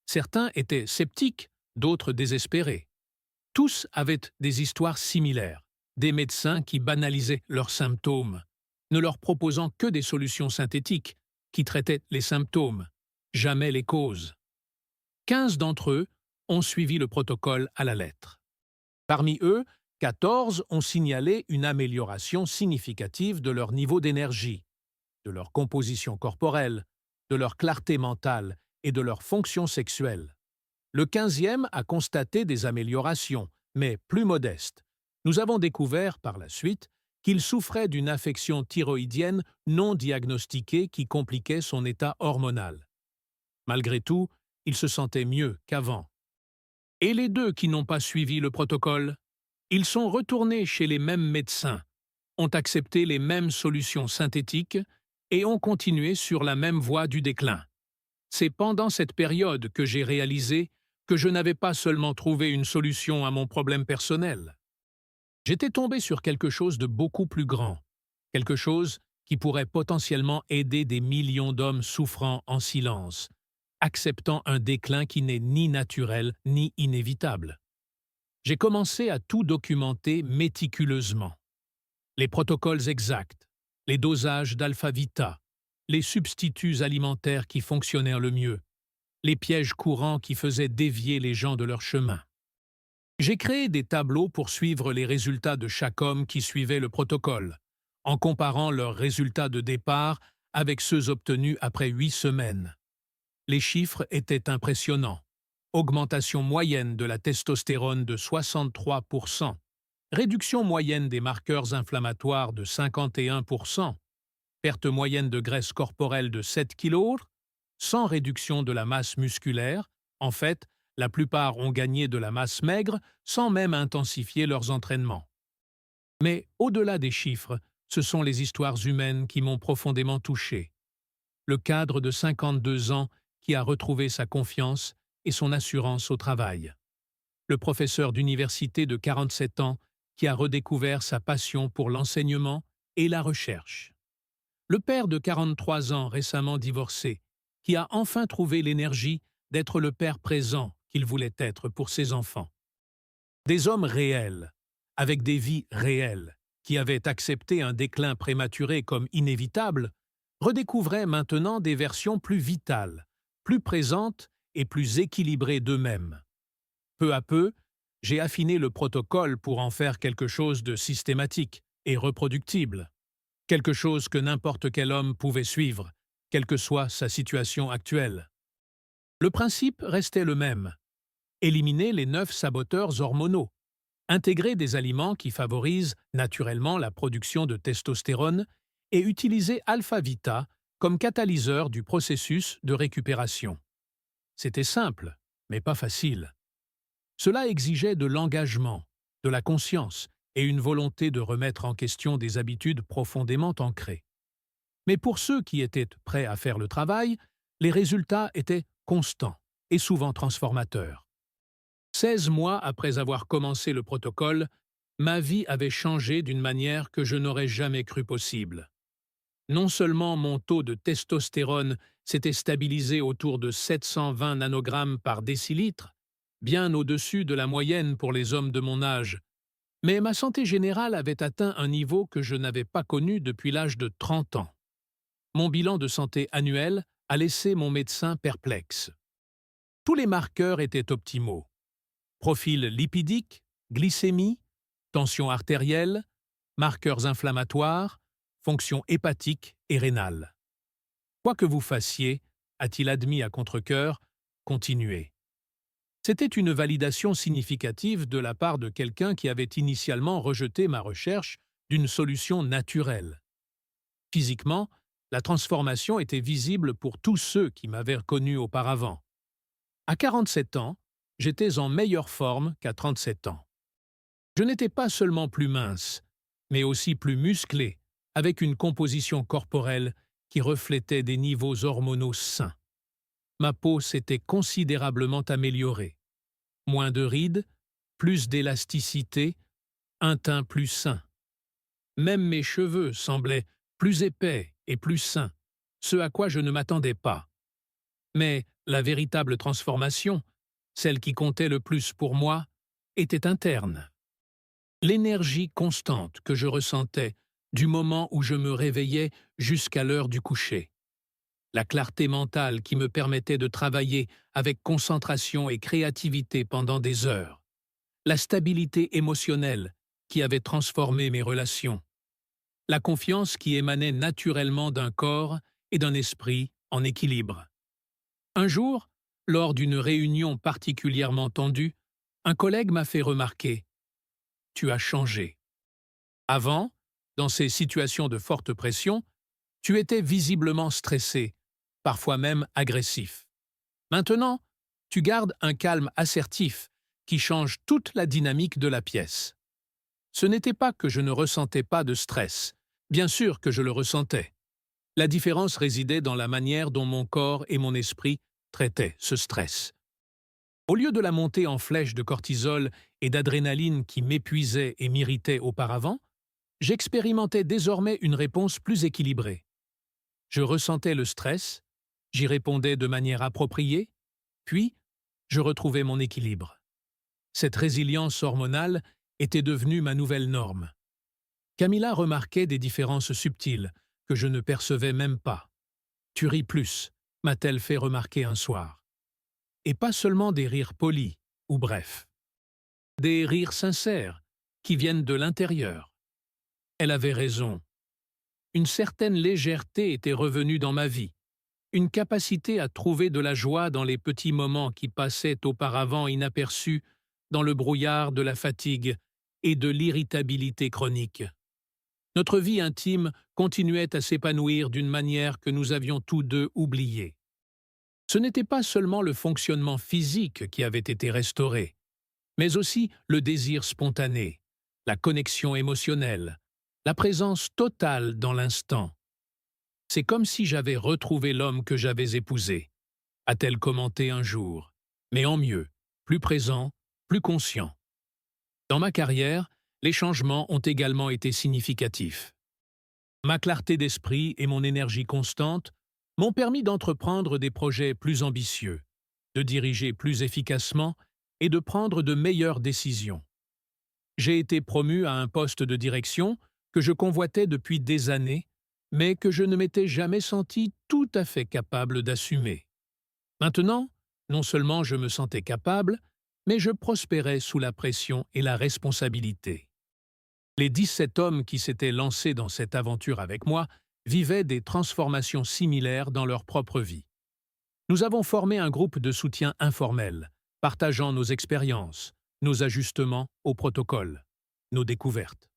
Speaker 1: Certains étaient sceptiques, d'autres désespérés. Tous avaient des histoires similaires, des médecins qui banalisaient leurs symptômes, ne leur proposant que des solutions synthétiques qui traitaient les symptômes, jamais les causes. 15 d'entre eux ont suivi le protocole à la lettre. Parmi eux, 14 ont signalé une amélioration significative de leur niveau d'énergie, de leur composition corporelle, de leur clarté mentale et de leur fonction sexuelle. Le 15e a constaté des améliorations, mais plus modestes. Nous avons découvert, par la suite, qu'il souffrait d'une affection thyroïdienne non diagnostiquée qui compliquait son état hormonal. Malgré tout, il se sentait mieux qu'avant. Et les 2 qui n'ont pas suivi le protocole? Ils sont retournés chez les mêmes médecins, ont accepté les mêmes solutions synthétiques et ont continué sur la même voie du déclin. C'est pendant cette période que j'ai réalisé que je n'avais pas seulement trouvé une solution à mon problème personnel. J'étais tombé sur quelque chose de beaucoup plus grand, quelque chose qui pourrait potentiellement aider des millions d'hommes souffrant en silence, acceptant un déclin qui n'est ni naturel ni inévitable. J'ai commencé à tout documenter méticuleusement. Les protocoles exacts, les dosages d'Alpha-Vita, les substituts alimentaires qui fonctionnèrent le mieux, les pièges courants qui faisaient dévier les gens de leur chemin. J'ai créé des tableaux pour suivre les résultats de chaque homme qui suivait le protocole, en comparant leurs résultats de départ avec ceux obtenus après 8 semaines. Les chiffres étaient impressionnants. Augmentation moyenne de la testostérone de 63%, réduction moyenne des marqueurs inflammatoires de 51%, perte moyenne de graisse corporelle de 7 kg, sans réduction de la masse musculaire. En fait, la plupart ont gagné de la masse maigre sans même intensifier leurs entraînements. Mais au-delà des chiffres, ce sont les histoires humaines qui m'ont profondément touché. Le cadre de 52 ans qui a retrouvé sa confiance et son assurance au travail. Le professeur d'université de 47 ans qui a redécouvert sa passion pour l'enseignement et la recherche. Le père de 43 ans récemment divorcé, qui a enfin trouvé l'énergie d'être le père présent qu'il voulait être pour ses enfants. Des hommes réels, avec des vies réelles, qui avaient accepté un déclin prématuré comme inévitable, redécouvraient maintenant des versions plus vitales, plus présentes et plus équilibrées d'eux-mêmes. Peu à peu, j'ai affiné le protocole pour en faire quelque chose de systématique et reproductible. Quelque chose que n'importe quel homme pouvait suivre, quelle que soit sa situation actuelle. Le principe restait le même. Éliminer les 9 saboteurs hormonaux. Intégrer des aliments qui favorisent naturellement la production de testostérone et utiliser Alpha-Vita comme catalyseur du processus de récupération. C'était simple, mais pas facile. Cela exigeait de l'engagement, de la conscience et une volonté de remettre en question des habitudes profondément ancrées. Mais pour ceux qui étaient prêts à faire le travail, les résultats étaient constants et souvent transformateurs. 16 mois après avoir commencé le protocole, ma vie avait changé d'une manière que je n'aurais jamais cru possible. Non seulement mon taux de testostérone s'était stabilisé autour de 720 nanogrammes par décilitre, bien au-dessus de la moyenne pour les hommes de mon âge, mais ma santé générale avait atteint un niveau que je n'avais pas connu depuis l'âge de 30 ans. Mon bilan de santé annuel a laissé mon médecin perplexe. Tous les marqueurs étaient optimaux. Profil lipidique, glycémie, tension artérielle, marqueurs inflammatoires, fonction hépatique et rénale. Quoi que vous fassiez, a-t-il admis à contre-cœur, continuez. C'était une validation significative de la part de quelqu'un qui avait initialement rejeté ma recherche d'une solution naturelle. Physiquement, la transformation était visible pour tous ceux qui m'avaient connu auparavant. À 47 ans, j'étais en meilleure forme qu'à 37 ans. Je n'étais pas seulement plus mince, mais aussi plus musclé, avec une composition corporelle qui reflétait des niveaux hormonaux sains. Ma peau s'était considérablement améliorée. Moins de rides, plus d'élasticité, un teint plus sain. Même mes cheveux semblaient plus épais et plus sains, ce à quoi je ne m'attendais pas. Mais la véritable transformation, celle qui comptait le plus pour moi, était interne. L'énergie constante que je ressentais du moment où je me réveillais jusqu'à l'heure du coucher. La clarté mentale qui me permettait de travailler avec concentration et créativité pendant des heures. La stabilité émotionnelle qui avait transformé mes relations. La confiance qui émanait naturellement d'un corps et d'un esprit en équilibre. Un jour, lors d'une réunion particulièrement tendue, un collègue m'a fait remarquer « Tu as changé ». Avant, dans ces situations de forte pression, tu étais visiblement stressé, parfois même agressif. Maintenant, tu gardes un calme assertif qui change toute la dynamique de la pièce. Ce n'était pas que je ne ressentais pas de stress, bien sûr que je le ressentais. La différence résidait dans la manière dont mon corps et mon esprit traitaient ce stress. Au lieu de la montée en flèche de cortisol et d'adrénaline qui m'épuisait et m'irritait auparavant, j'expérimentais désormais une réponse plus équilibrée. Je ressentais le stress, j'y répondais de manière appropriée, puis je retrouvais mon équilibre. Cette résilience hormonale était devenue ma nouvelle norme. Camilla remarquait des différences subtiles que je ne percevais même pas. « Tu ris plus », m'a-t-elle fait remarquer un soir. Et pas seulement des rires polis ou brefs. Des rires sincères qui viennent de l'intérieur. Elle avait raison. Une certaine légèreté était revenue dans ma vie, une capacité à trouver de la joie dans les petits moments qui passaient auparavant inaperçus dans le brouillard de la fatigue et de l'irritabilité chronique. Notre vie intime continuait à s'épanouir d'une manière que nous avions tous deux oubliée. Ce n'était pas seulement le fonctionnement physique qui avait été restauré, mais aussi le désir spontané, la connexion émotionnelle, la présence totale dans l'instant. C'est comme si j'avais retrouvé l'homme que j'avais épousé, a-t-elle commenté un jour, mais en mieux, plus présent, plus conscient. Dans ma carrière, les changements ont également été significatifs. Ma clarté d'esprit et mon énergie constante m'ont permis d'entreprendre des projets plus ambitieux, de diriger plus efficacement et de prendre de meilleures décisions. J'ai été promu à un poste de direction que je convoitais depuis des années, mais que je ne m'étais jamais senti tout à fait capable d'assumer. Maintenant, non seulement je me sentais capable, mais je prospérais sous la pression et la responsabilité. Les 17 hommes qui s'étaient lancés dans cette aventure avec moi vivaient des transformations similaires dans leur propre vie. Nous avons formé un groupe de soutien informel, partageant nos expériences, nos ajustements au protocole, nos découvertes.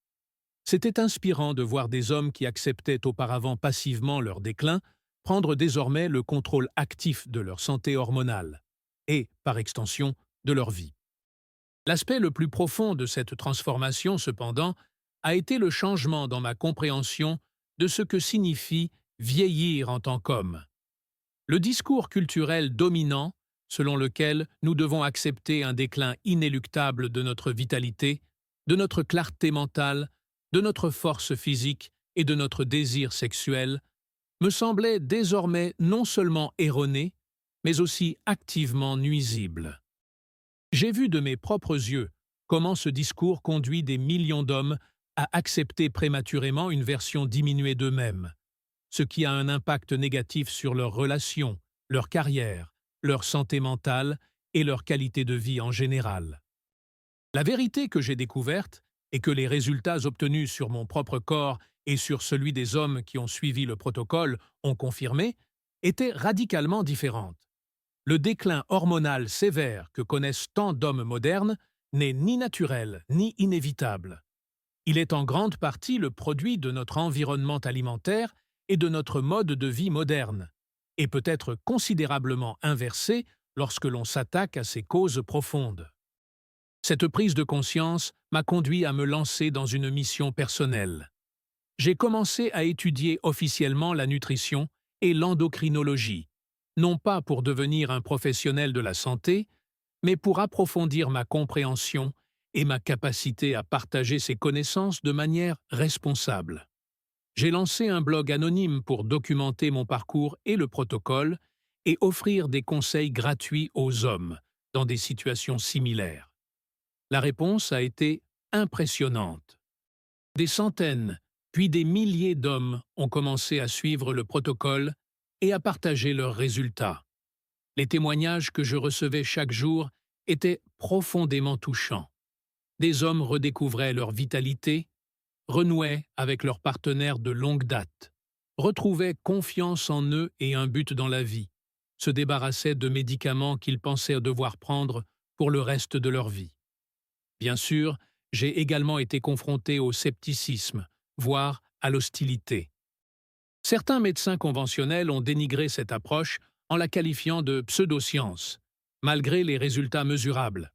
Speaker 1: C'était inspirant de voir des hommes qui acceptaient auparavant passivement leur déclin prendre désormais le contrôle actif de leur santé hormonale et, par extension, de leur vie. L'aspect le plus profond de cette transformation, cependant, a été le changement dans ma compréhension de ce que signifie vieillir en tant qu'homme. Le discours culturel dominant, selon lequel nous devons accepter un déclin inéluctable de notre vitalité, de notre clarté mentale, de notre force physique et de notre désir sexuel, me semblait désormais non seulement erroné, mais aussi activement nuisible. J'ai vu de mes propres yeux comment ce discours conduit des millions d'hommes à accepter prématurément une version diminuée d'eux-mêmes, ce qui a un impact négatif sur leurs relations, leur carrière, leur santé mentale et leur qualité de vie en général. La vérité que j'ai découverte, et que les résultats obtenus sur mon propre corps et sur celui des hommes qui ont suivi le protocole ont confirmé, était radicalement différente. Le déclin hormonal sévère que connaissent tant d'hommes modernes n'est ni naturel ni inévitable. Il est en grande partie le produit de notre environnement alimentaire et de notre mode de vie moderne, et peut être considérablement inversé lorsque l'on s'attaque à ses causes profondes. Cette prise de conscience m'a conduit à me lancer dans une mission personnelle. J'ai commencé à étudier officiellement la nutrition et l'endocrinologie, non pas pour devenir un professionnel de la santé, mais pour approfondir ma compréhension et ma capacité à partager ces connaissances de manière responsable. J'ai lancé un blog anonyme pour documenter mon parcours et le protocole et offrir des conseils gratuits aux hommes dans des situations similaires. La réponse a été impressionnante. Des centaines, puis des milliers d'hommes ont commencé à suivre le protocole et à partager leurs résultats. Les témoignages que je recevais chaque jour étaient profondément touchants. Des hommes redécouvraient leur vitalité, renouaient avec leurs partenaires de longue date, retrouvaient confiance en eux et un but dans la vie, se débarrassaient de médicaments qu'ils pensaient devoir prendre pour le reste de leur vie. Bien sûr, j'ai également été confronté au scepticisme, voire à l'hostilité. Certains médecins conventionnels ont dénigré cette approche en la qualifiant de pseudoscience, malgré les résultats mesurables.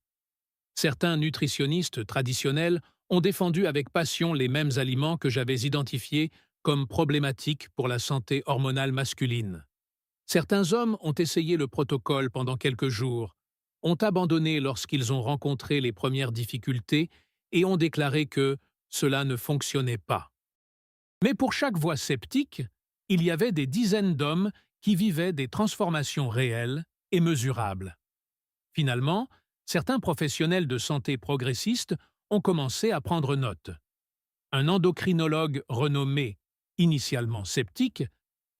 Speaker 1: Certains nutritionnistes traditionnels ont défendu avec passion les mêmes aliments que j'avais identifiés comme problématiques pour la santé hormonale masculine. Certains hommes ont essayé le protocole pendant quelques jours, ont abandonné lorsqu'ils ont rencontré les premières difficultés et ont déclaré que cela ne fonctionnait pas. Mais pour chaque voix sceptique, il y avait des dizaines d'hommes qui vivaient des transformations réelles et mesurables. Finalement, certains professionnels de santé progressistes ont commencé à prendre note. Un endocrinologue renommé, initialement sceptique,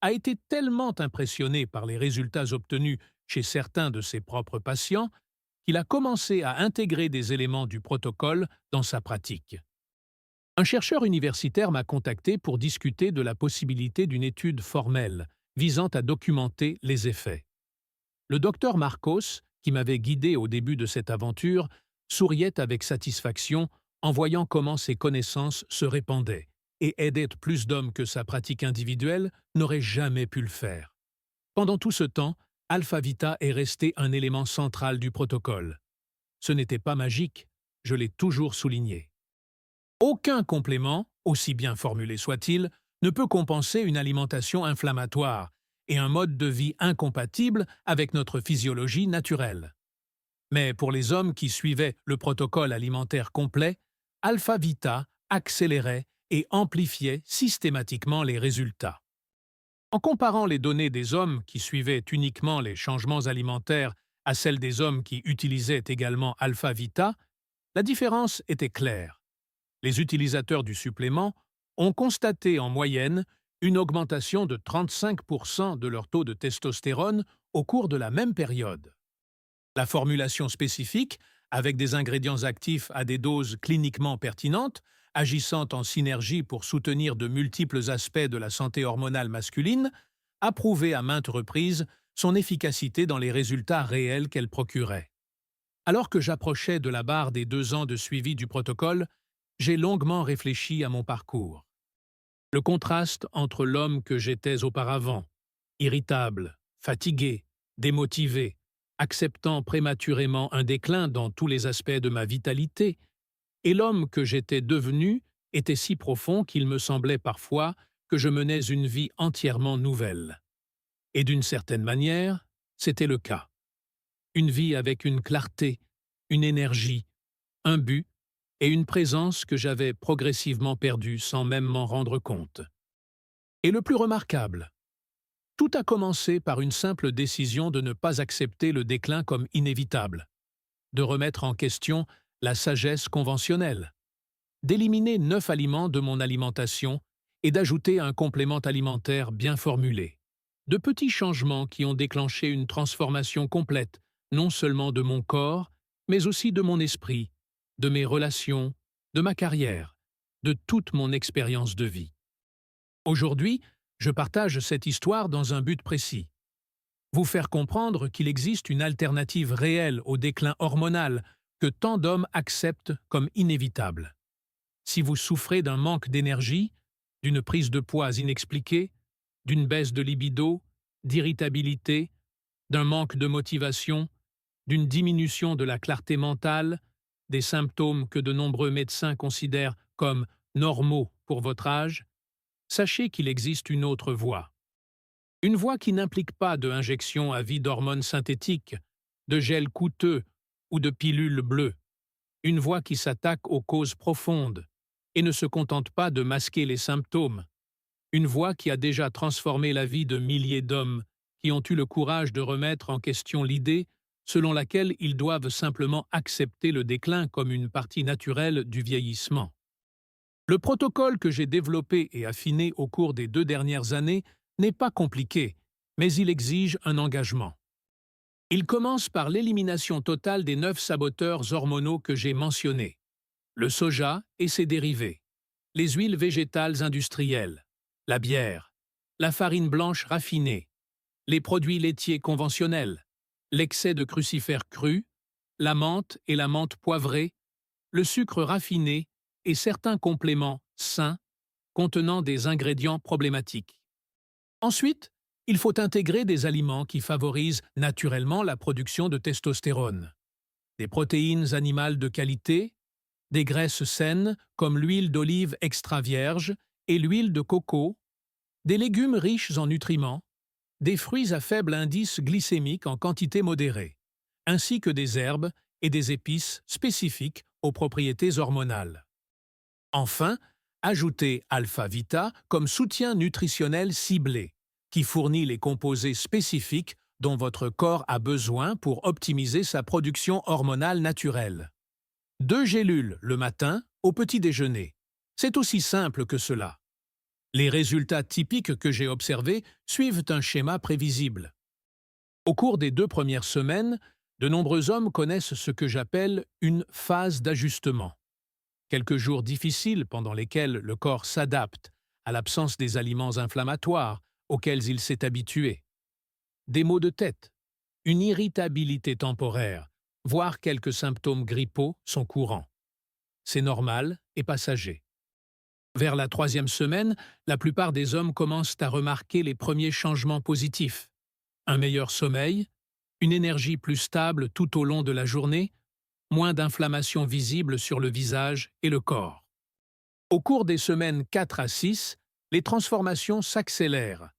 Speaker 1: a été tellement impressionné par les résultats obtenus chez certains de ses propres patients qu'il a commencé à intégrer des éléments du protocole dans sa pratique. Un chercheur universitaire m'a contacté pour discuter de la possibilité d'une étude formelle visant à documenter les effets. Le docteur Marcos, qui m'avait guidé au début de cette aventure, souriait avec satisfaction en voyant comment ses connaissances se répandaient, et aider plus d'hommes que sa pratique individuelle n'aurait jamais pu le faire. Pendant tout ce temps, Alpha Vita est resté un élément central du protocole. Ce n'était pas magique, je l'ai toujours souligné. Aucun complément, aussi bien formulé soit-il, ne peut compenser une alimentation inflammatoire et un mode de vie incompatible avec notre physiologie naturelle. Mais pour les hommes qui suivaient le protocole alimentaire complet, Alpha Vita accélérait et amplifiait systématiquement les résultats. En comparant les données des hommes qui suivaient uniquement les changements alimentaires à celles des hommes qui utilisaient également Alpha Vita, la différence était claire. Les utilisateurs du supplément ont constaté en moyenne une augmentation de 35% de leur taux de testostérone au cours de la même période. La formulation spécifique, avec des ingrédients actifs à des doses cliniquement pertinentes, agissant en synergie pour soutenir de multiples aspects de la santé hormonale masculine, a prouvé à maintes reprises son efficacité dans les résultats réels qu'elle procurait. Alors que j'approchais de la barre des 2 ans de suivi du protocole, j'ai longuement réfléchi à mon parcours. Le contraste entre l'homme que j'étais auparavant, irritable, fatigué, démotivé, acceptant prématurément un déclin dans tous les aspects de ma vitalité, et l'homme que j'étais devenu était si profond qu'il me semblait parfois que je menais une vie entièrement nouvelle. Et d'une certaine manière, c'était le cas. Une vie avec une clarté, une énergie, un but et une présence que j'avais progressivement perdue sans même m'en rendre compte. Et le plus remarquable, tout a commencé par une simple décision de ne pas accepter le déclin comme inévitable, de remettre en question la sagesse conventionnelle, d'éliminer 9 aliments de mon alimentation et d'ajouter un complément alimentaire bien formulé. De petits changements qui ont déclenché une transformation complète, non seulement de mon corps, mais aussi de mon esprit, de mes relations, de ma carrière, de toute mon expérience de vie. Aujourd'hui, je partage cette histoire dans un but précis. Vous faire comprendre qu'il existe une alternative réelle au déclin hormonal que tant d'hommes acceptent comme inévitable. Si vous souffrez d'un manque d'énergie, d'une prise de poids inexpliquée, d'une baisse de libido, d'irritabilité, d'un manque de motivation, d'une diminution de la clarté mentale, des symptômes que de nombreux médecins considèrent comme normaux pour votre âge, sachez qu'il existe une autre voie. Une voie qui n'implique pas de injection à vie d'hormones synthétiques, de gel coûteux ou de pilules bleues. Une voie qui s'attaque aux causes profondes et ne se contente pas de masquer les symptômes. Une voie qui a déjà transformé la vie de milliers d'hommes qui ont eu le courage de remettre en question l'idée selon laquelle ils doivent simplement accepter le déclin comme une partie naturelle du vieillissement. Le protocole que j'ai développé et affiné au cours des 2 dernières années n'est pas compliqué, mais il exige un engagement. Il commence par l'élimination totale des 9 saboteurs hormonaux que j'ai mentionnés. Le soja et ses dérivés, les huiles végétales industrielles, la bière, la farine blanche raffinée, les produits laitiers conventionnels, l'excès de crucifères crus, la menthe et la menthe poivrée, le sucre raffiné et certains compléments sains contenant des ingrédients problématiques. Ensuite, il faut intégrer des aliments qui favorisent naturellement la production de testostérone, des protéines animales de qualité, des graisses saines comme l'huile d'olive extra vierge et l'huile de coco, des légumes riches en nutriments, des fruits à faible indice glycémique en quantité modérée, ainsi que des herbes et des épices spécifiques aux propriétés hormonales. Enfin, ajoutez Alpha Vita comme soutien nutritionnel ciblé, qui fournit les composés spécifiques dont votre corps a besoin pour optimiser sa production hormonale naturelle. 2 gélules le matin au petit déjeuner. C'est aussi simple que cela. Les résultats typiques que j'ai observés suivent un schéma prévisible. Au cours des 2 premières semaines, de nombreux hommes connaissent ce que j'appelle une phase d'ajustement. Quelques jours difficiles pendant lesquels le corps s'adapte à l'absence des aliments inflammatoires auxquels il s'est habitué. Des maux de tête, une irritabilité temporaire, voire quelques symptômes grippaux sont courants. c'est normal et passager. Vers la troisième semaine, la plupart des hommes commencent à remarquer les premiers changements positifs. Un meilleur sommeil, une énergie plus stable tout au long de la journée, moins d'inflammation visible sur le visage et le corps. Au cours des semaines 4 à 6, les transformations s'accélèrent.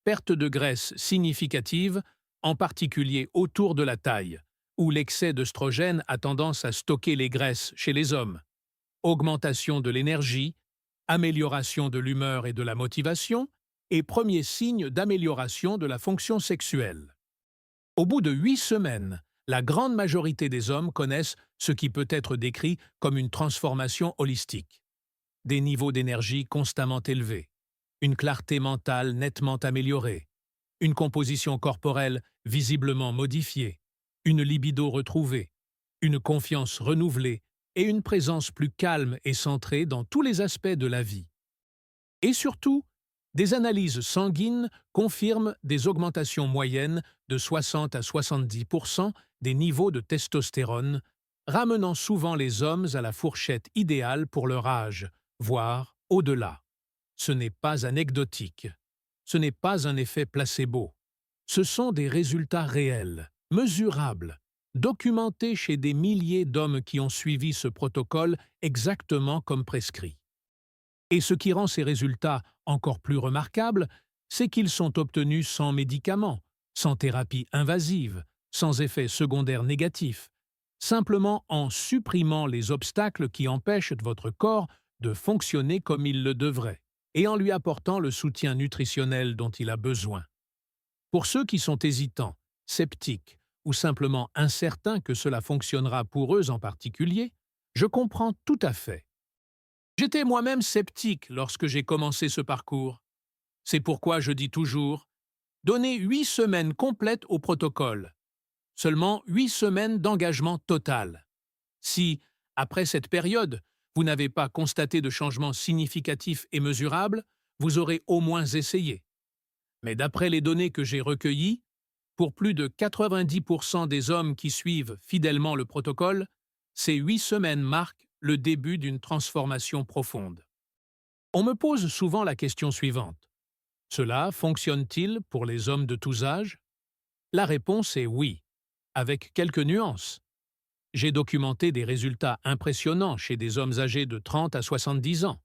Speaker 1: Perte de graisse significative, en particulier autour de la taille, où l'excès d'œstrogène a tendance à stocker les graisses chez les hommes. Augmentation de l'énergie, amélioration de l'humeur et de la motivation, et premiers signes d'amélioration de la fonction sexuelle. Au bout de 8 semaines, la grande majorité des hommes connaissent ce qui peut être décrit comme une transformation holistique. Des niveaux d'énergie constamment élevés, une clarté mentale nettement améliorée, une composition corporelle visiblement modifiée, une libido retrouvée, une confiance renouvelée et une présence plus calme et centrée dans tous les aspects de la vie. Et surtout, des analyses sanguines confirment des augmentations moyennes de 60 à 70% des niveaux de testostérone, ramenant souvent les hommes à la fourchette idéale pour leur âge, voire au-delà. Ce n'est pas anecdotique. Ce n'est pas un effet placebo. Ce sont des résultats réels, mesurables, documentés chez des milliers d'hommes qui ont suivi ce protocole exactement comme prescrit. Et ce qui rend ces résultats encore plus remarquables, c'est qu'ils sont obtenus sans médicaments, sans thérapie invasive, sans effets secondaires négatifs, simplement en supprimant les obstacles qui empêchent votre corps de fonctionner comme il le devrait, et en lui apportant le soutien nutritionnel dont il a besoin. Pour ceux qui sont hésitants, sceptiques ou simplement incertains que cela fonctionnera pour eux en particulier, je comprends tout à fait. J'étais moi-même sceptique lorsque j'ai commencé ce parcours. C'est pourquoi je dis toujours « donnez 8 semaines complètes au protocole, seulement 8 semaines d'engagement total. Si, après cette période, vous n'avez pas constaté de changement significatif et mesurable, vous aurez au moins essayé. Mais d'après les données que j'ai recueillies, pour plus de 90% des hommes qui suivent fidèlement le protocole, ces 8 semaines marquent le début d'une transformation profonde. On me pose souvent la question suivante. Cela fonctionne-t-il pour les hommes de tous âges? La réponse est oui, avec quelques nuances. J'ai documenté des résultats impressionnants chez des hommes âgés de 30 à 70 ans.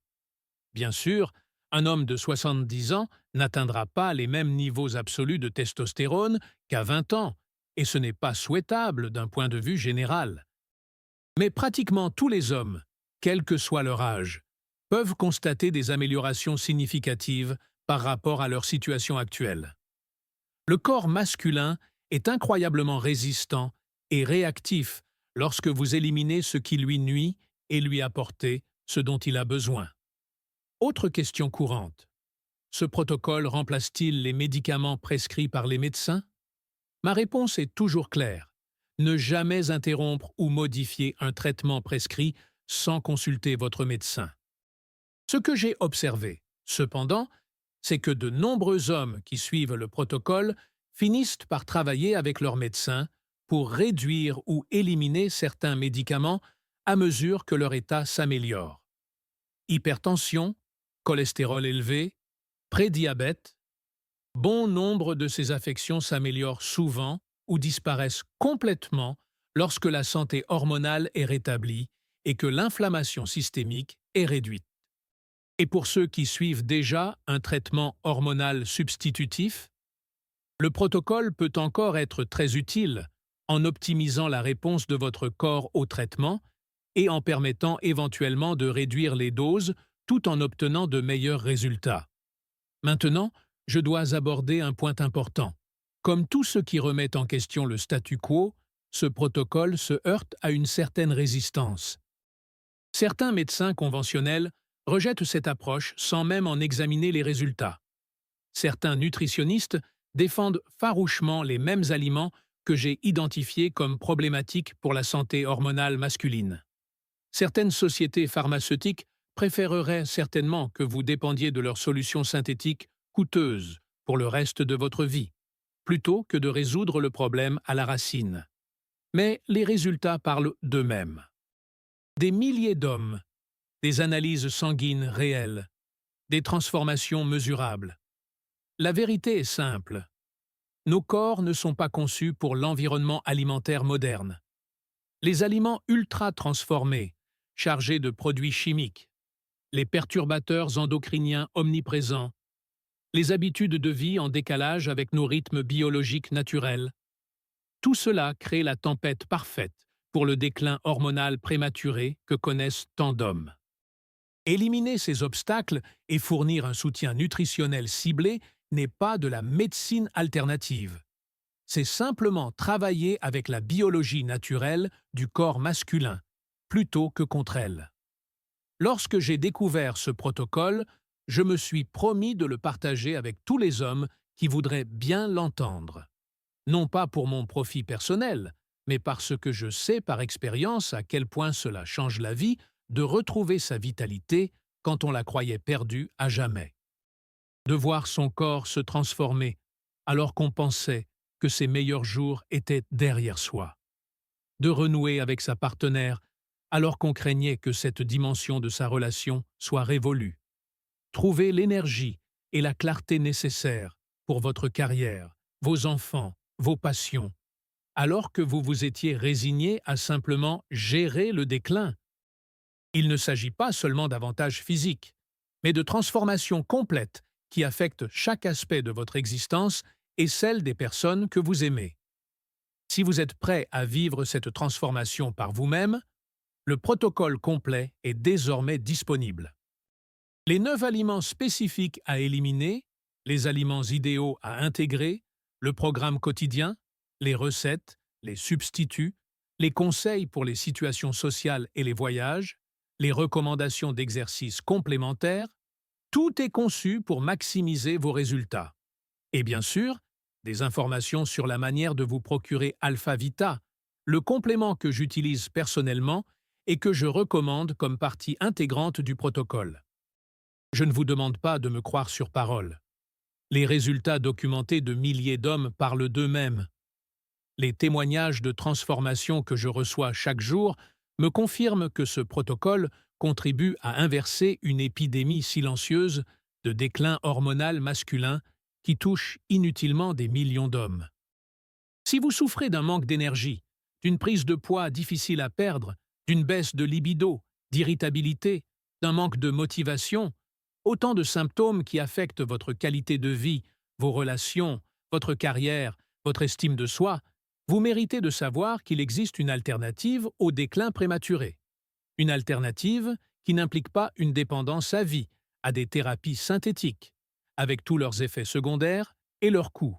Speaker 1: Bien sûr, un homme de 70 ans n'atteindra pas les mêmes niveaux absolus de testostérone qu'à 20 ans, et ce n'est pas souhaitable d'un point de vue général. Mais pratiquement tous les hommes, quel que soit leur âge, peuvent constater des améliorations significatives par rapport à leur situation actuelle. Le corps masculin est incroyablement résistant et réactif lorsque vous éliminez ce qui lui nuit et lui apportez ce dont il a besoin. Autre question courante. Ce protocole remplace-t-il les médicaments prescrits par les médecins? Ma réponse est toujours claire. Ne jamais interrompre ou modifier un traitement prescrit sans consulter votre médecin. Ce que j'ai observé, cependant, c'est que de nombreux hommes qui suivent le protocole finissent par travailler avec leur médecin pour réduire ou éliminer certains médicaments à mesure que leur état s'améliore. Hypertension, cholestérol élevé, prédiabète, bon nombre de ces affections s'améliorent souvent ou disparaissent complètement lorsque la santé hormonale est rétablie et que l'inflammation systémique est réduite. Et pour ceux qui suivent déjà un traitement hormonal substitutif, le protocole peut encore être très utile en optimisant la réponse de votre corps au traitement et en permettant éventuellement de réduire les doses tout en obtenant de meilleurs résultats. Maintenant, je dois aborder un point important. Comme tout ce qui remet en question le statu quo, ce protocole se heurte à une certaine résistance. Certains médecins conventionnels rejettent cette approche sans même en examiner les résultats. Certains nutritionnistes défendent farouchement les mêmes aliments que j'ai identifiés comme problématiques pour la santé hormonale masculine. Certaines sociétés pharmaceutiques préféreraient certainement que vous dépendiez de leurs solutions synthétiques coûteuses pour le reste de votre vie, plutôt que de résoudre le problème à la racine. Mais les résultats parlent d'eux-mêmes. Des milliers d'hommes, des analyses sanguines réelles, des transformations mesurables. La vérité est simple. Nos corps ne sont pas conçus pour l'environnement alimentaire moderne. Les aliments ultra transformés, chargés de produits chimiques, les perturbateurs endocriniens omniprésents, les habitudes de vie en décalage avec nos rythmes biologiques naturels, tout cela crée la tempête parfaite pour le déclin hormonal prématuré que connaissent tant d'hommes. Éliminer ces obstacles et fournir un soutien nutritionnel ciblé n'est pas de la médecine alternative. C'est simplement travailler avec la biologie naturelle du corps masculin, plutôt que contre elle. Lorsque j'ai découvert ce protocole, je me suis promis de le partager avec tous les hommes qui voudraient bien l'entendre. Non pas pour mon profit personnel, mais parce que je sais par expérience à quel point cela change la vie de retrouver sa vitalité quand on la croyait perdue à jamais. De voir son corps se transformer alors qu'on pensait que ses meilleurs jours étaient derrière soi. De renouer avec sa partenaire alors qu'on craignait que cette dimension de sa relation soit révolue. Trouver l'énergie et la clarté nécessaires pour votre carrière, vos enfants, vos passions, alors que vous vous étiez résigné à simplement gérer le déclin. Il ne s'agit pas seulement d'avantages physiques, mais de transformations complètes qui affectent chaque aspect de votre existence et celle des personnes que vous aimez. Si vous êtes prêt à vivre cette transformation par vous-même, le protocole complet est désormais disponible. Les 9 aliments spécifiques à éliminer, les aliments idéaux à intégrer, le programme quotidien, les recettes, les substituts, les conseils pour les situations sociales et les voyages, les recommandations d'exercices complémentaires, tout est conçu pour maximiser vos résultats. Et bien sûr, des informations sur la manière de vous procurer Alpha Vita, le complément que j'utilise personnellement et que je recommande comme partie intégrante du protocole. Je ne vous demande pas de me croire sur parole. Les résultats documentés de milliers d'hommes parlent d'eux-mêmes. Les témoignages de transformation que je reçois chaque jour me confirment que ce protocole contribue à inverser une épidémie silencieuse de déclin hormonal masculin qui touche inutilement des millions d'hommes. Si vous souffrez d'un manque d'énergie, d'une prise de poids difficile à perdre, d'une baisse de libido, d'irritabilité, d'un manque de motivation, autant de symptômes qui affectent votre qualité de vie, vos relations, votre carrière, votre estime de soi, vous méritez de savoir qu'il existe une alternative au déclin prématuré. Une alternative qui n'implique pas une dépendance à vie à des thérapies synthétiques, avec tous leurs effets secondaires et leurs coûts.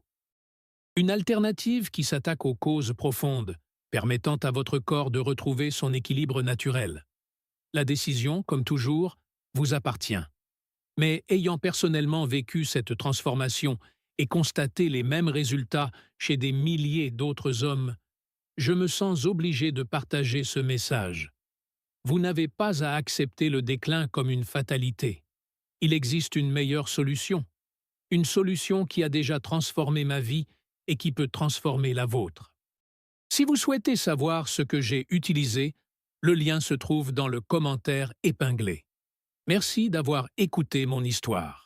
Speaker 1: Une alternative qui s'attaque aux causes profondes, permettant à votre corps de retrouver son équilibre naturel. La décision, comme toujours, vous appartient. Mais ayant personnellement vécu cette transformation et constaté les mêmes résultats chez des milliers d'autres hommes, je me sens obligé de partager ce message. Vous n'avez pas à accepter le déclin comme une fatalité. Il existe une meilleure solution. Une solution qui a déjà transformé ma vie et qui peut transformer la vôtre. Si vous souhaitez savoir ce que j'ai utilisé, le lien se trouve dans le commentaire épinglé. Merci d'avoir écouté mon histoire.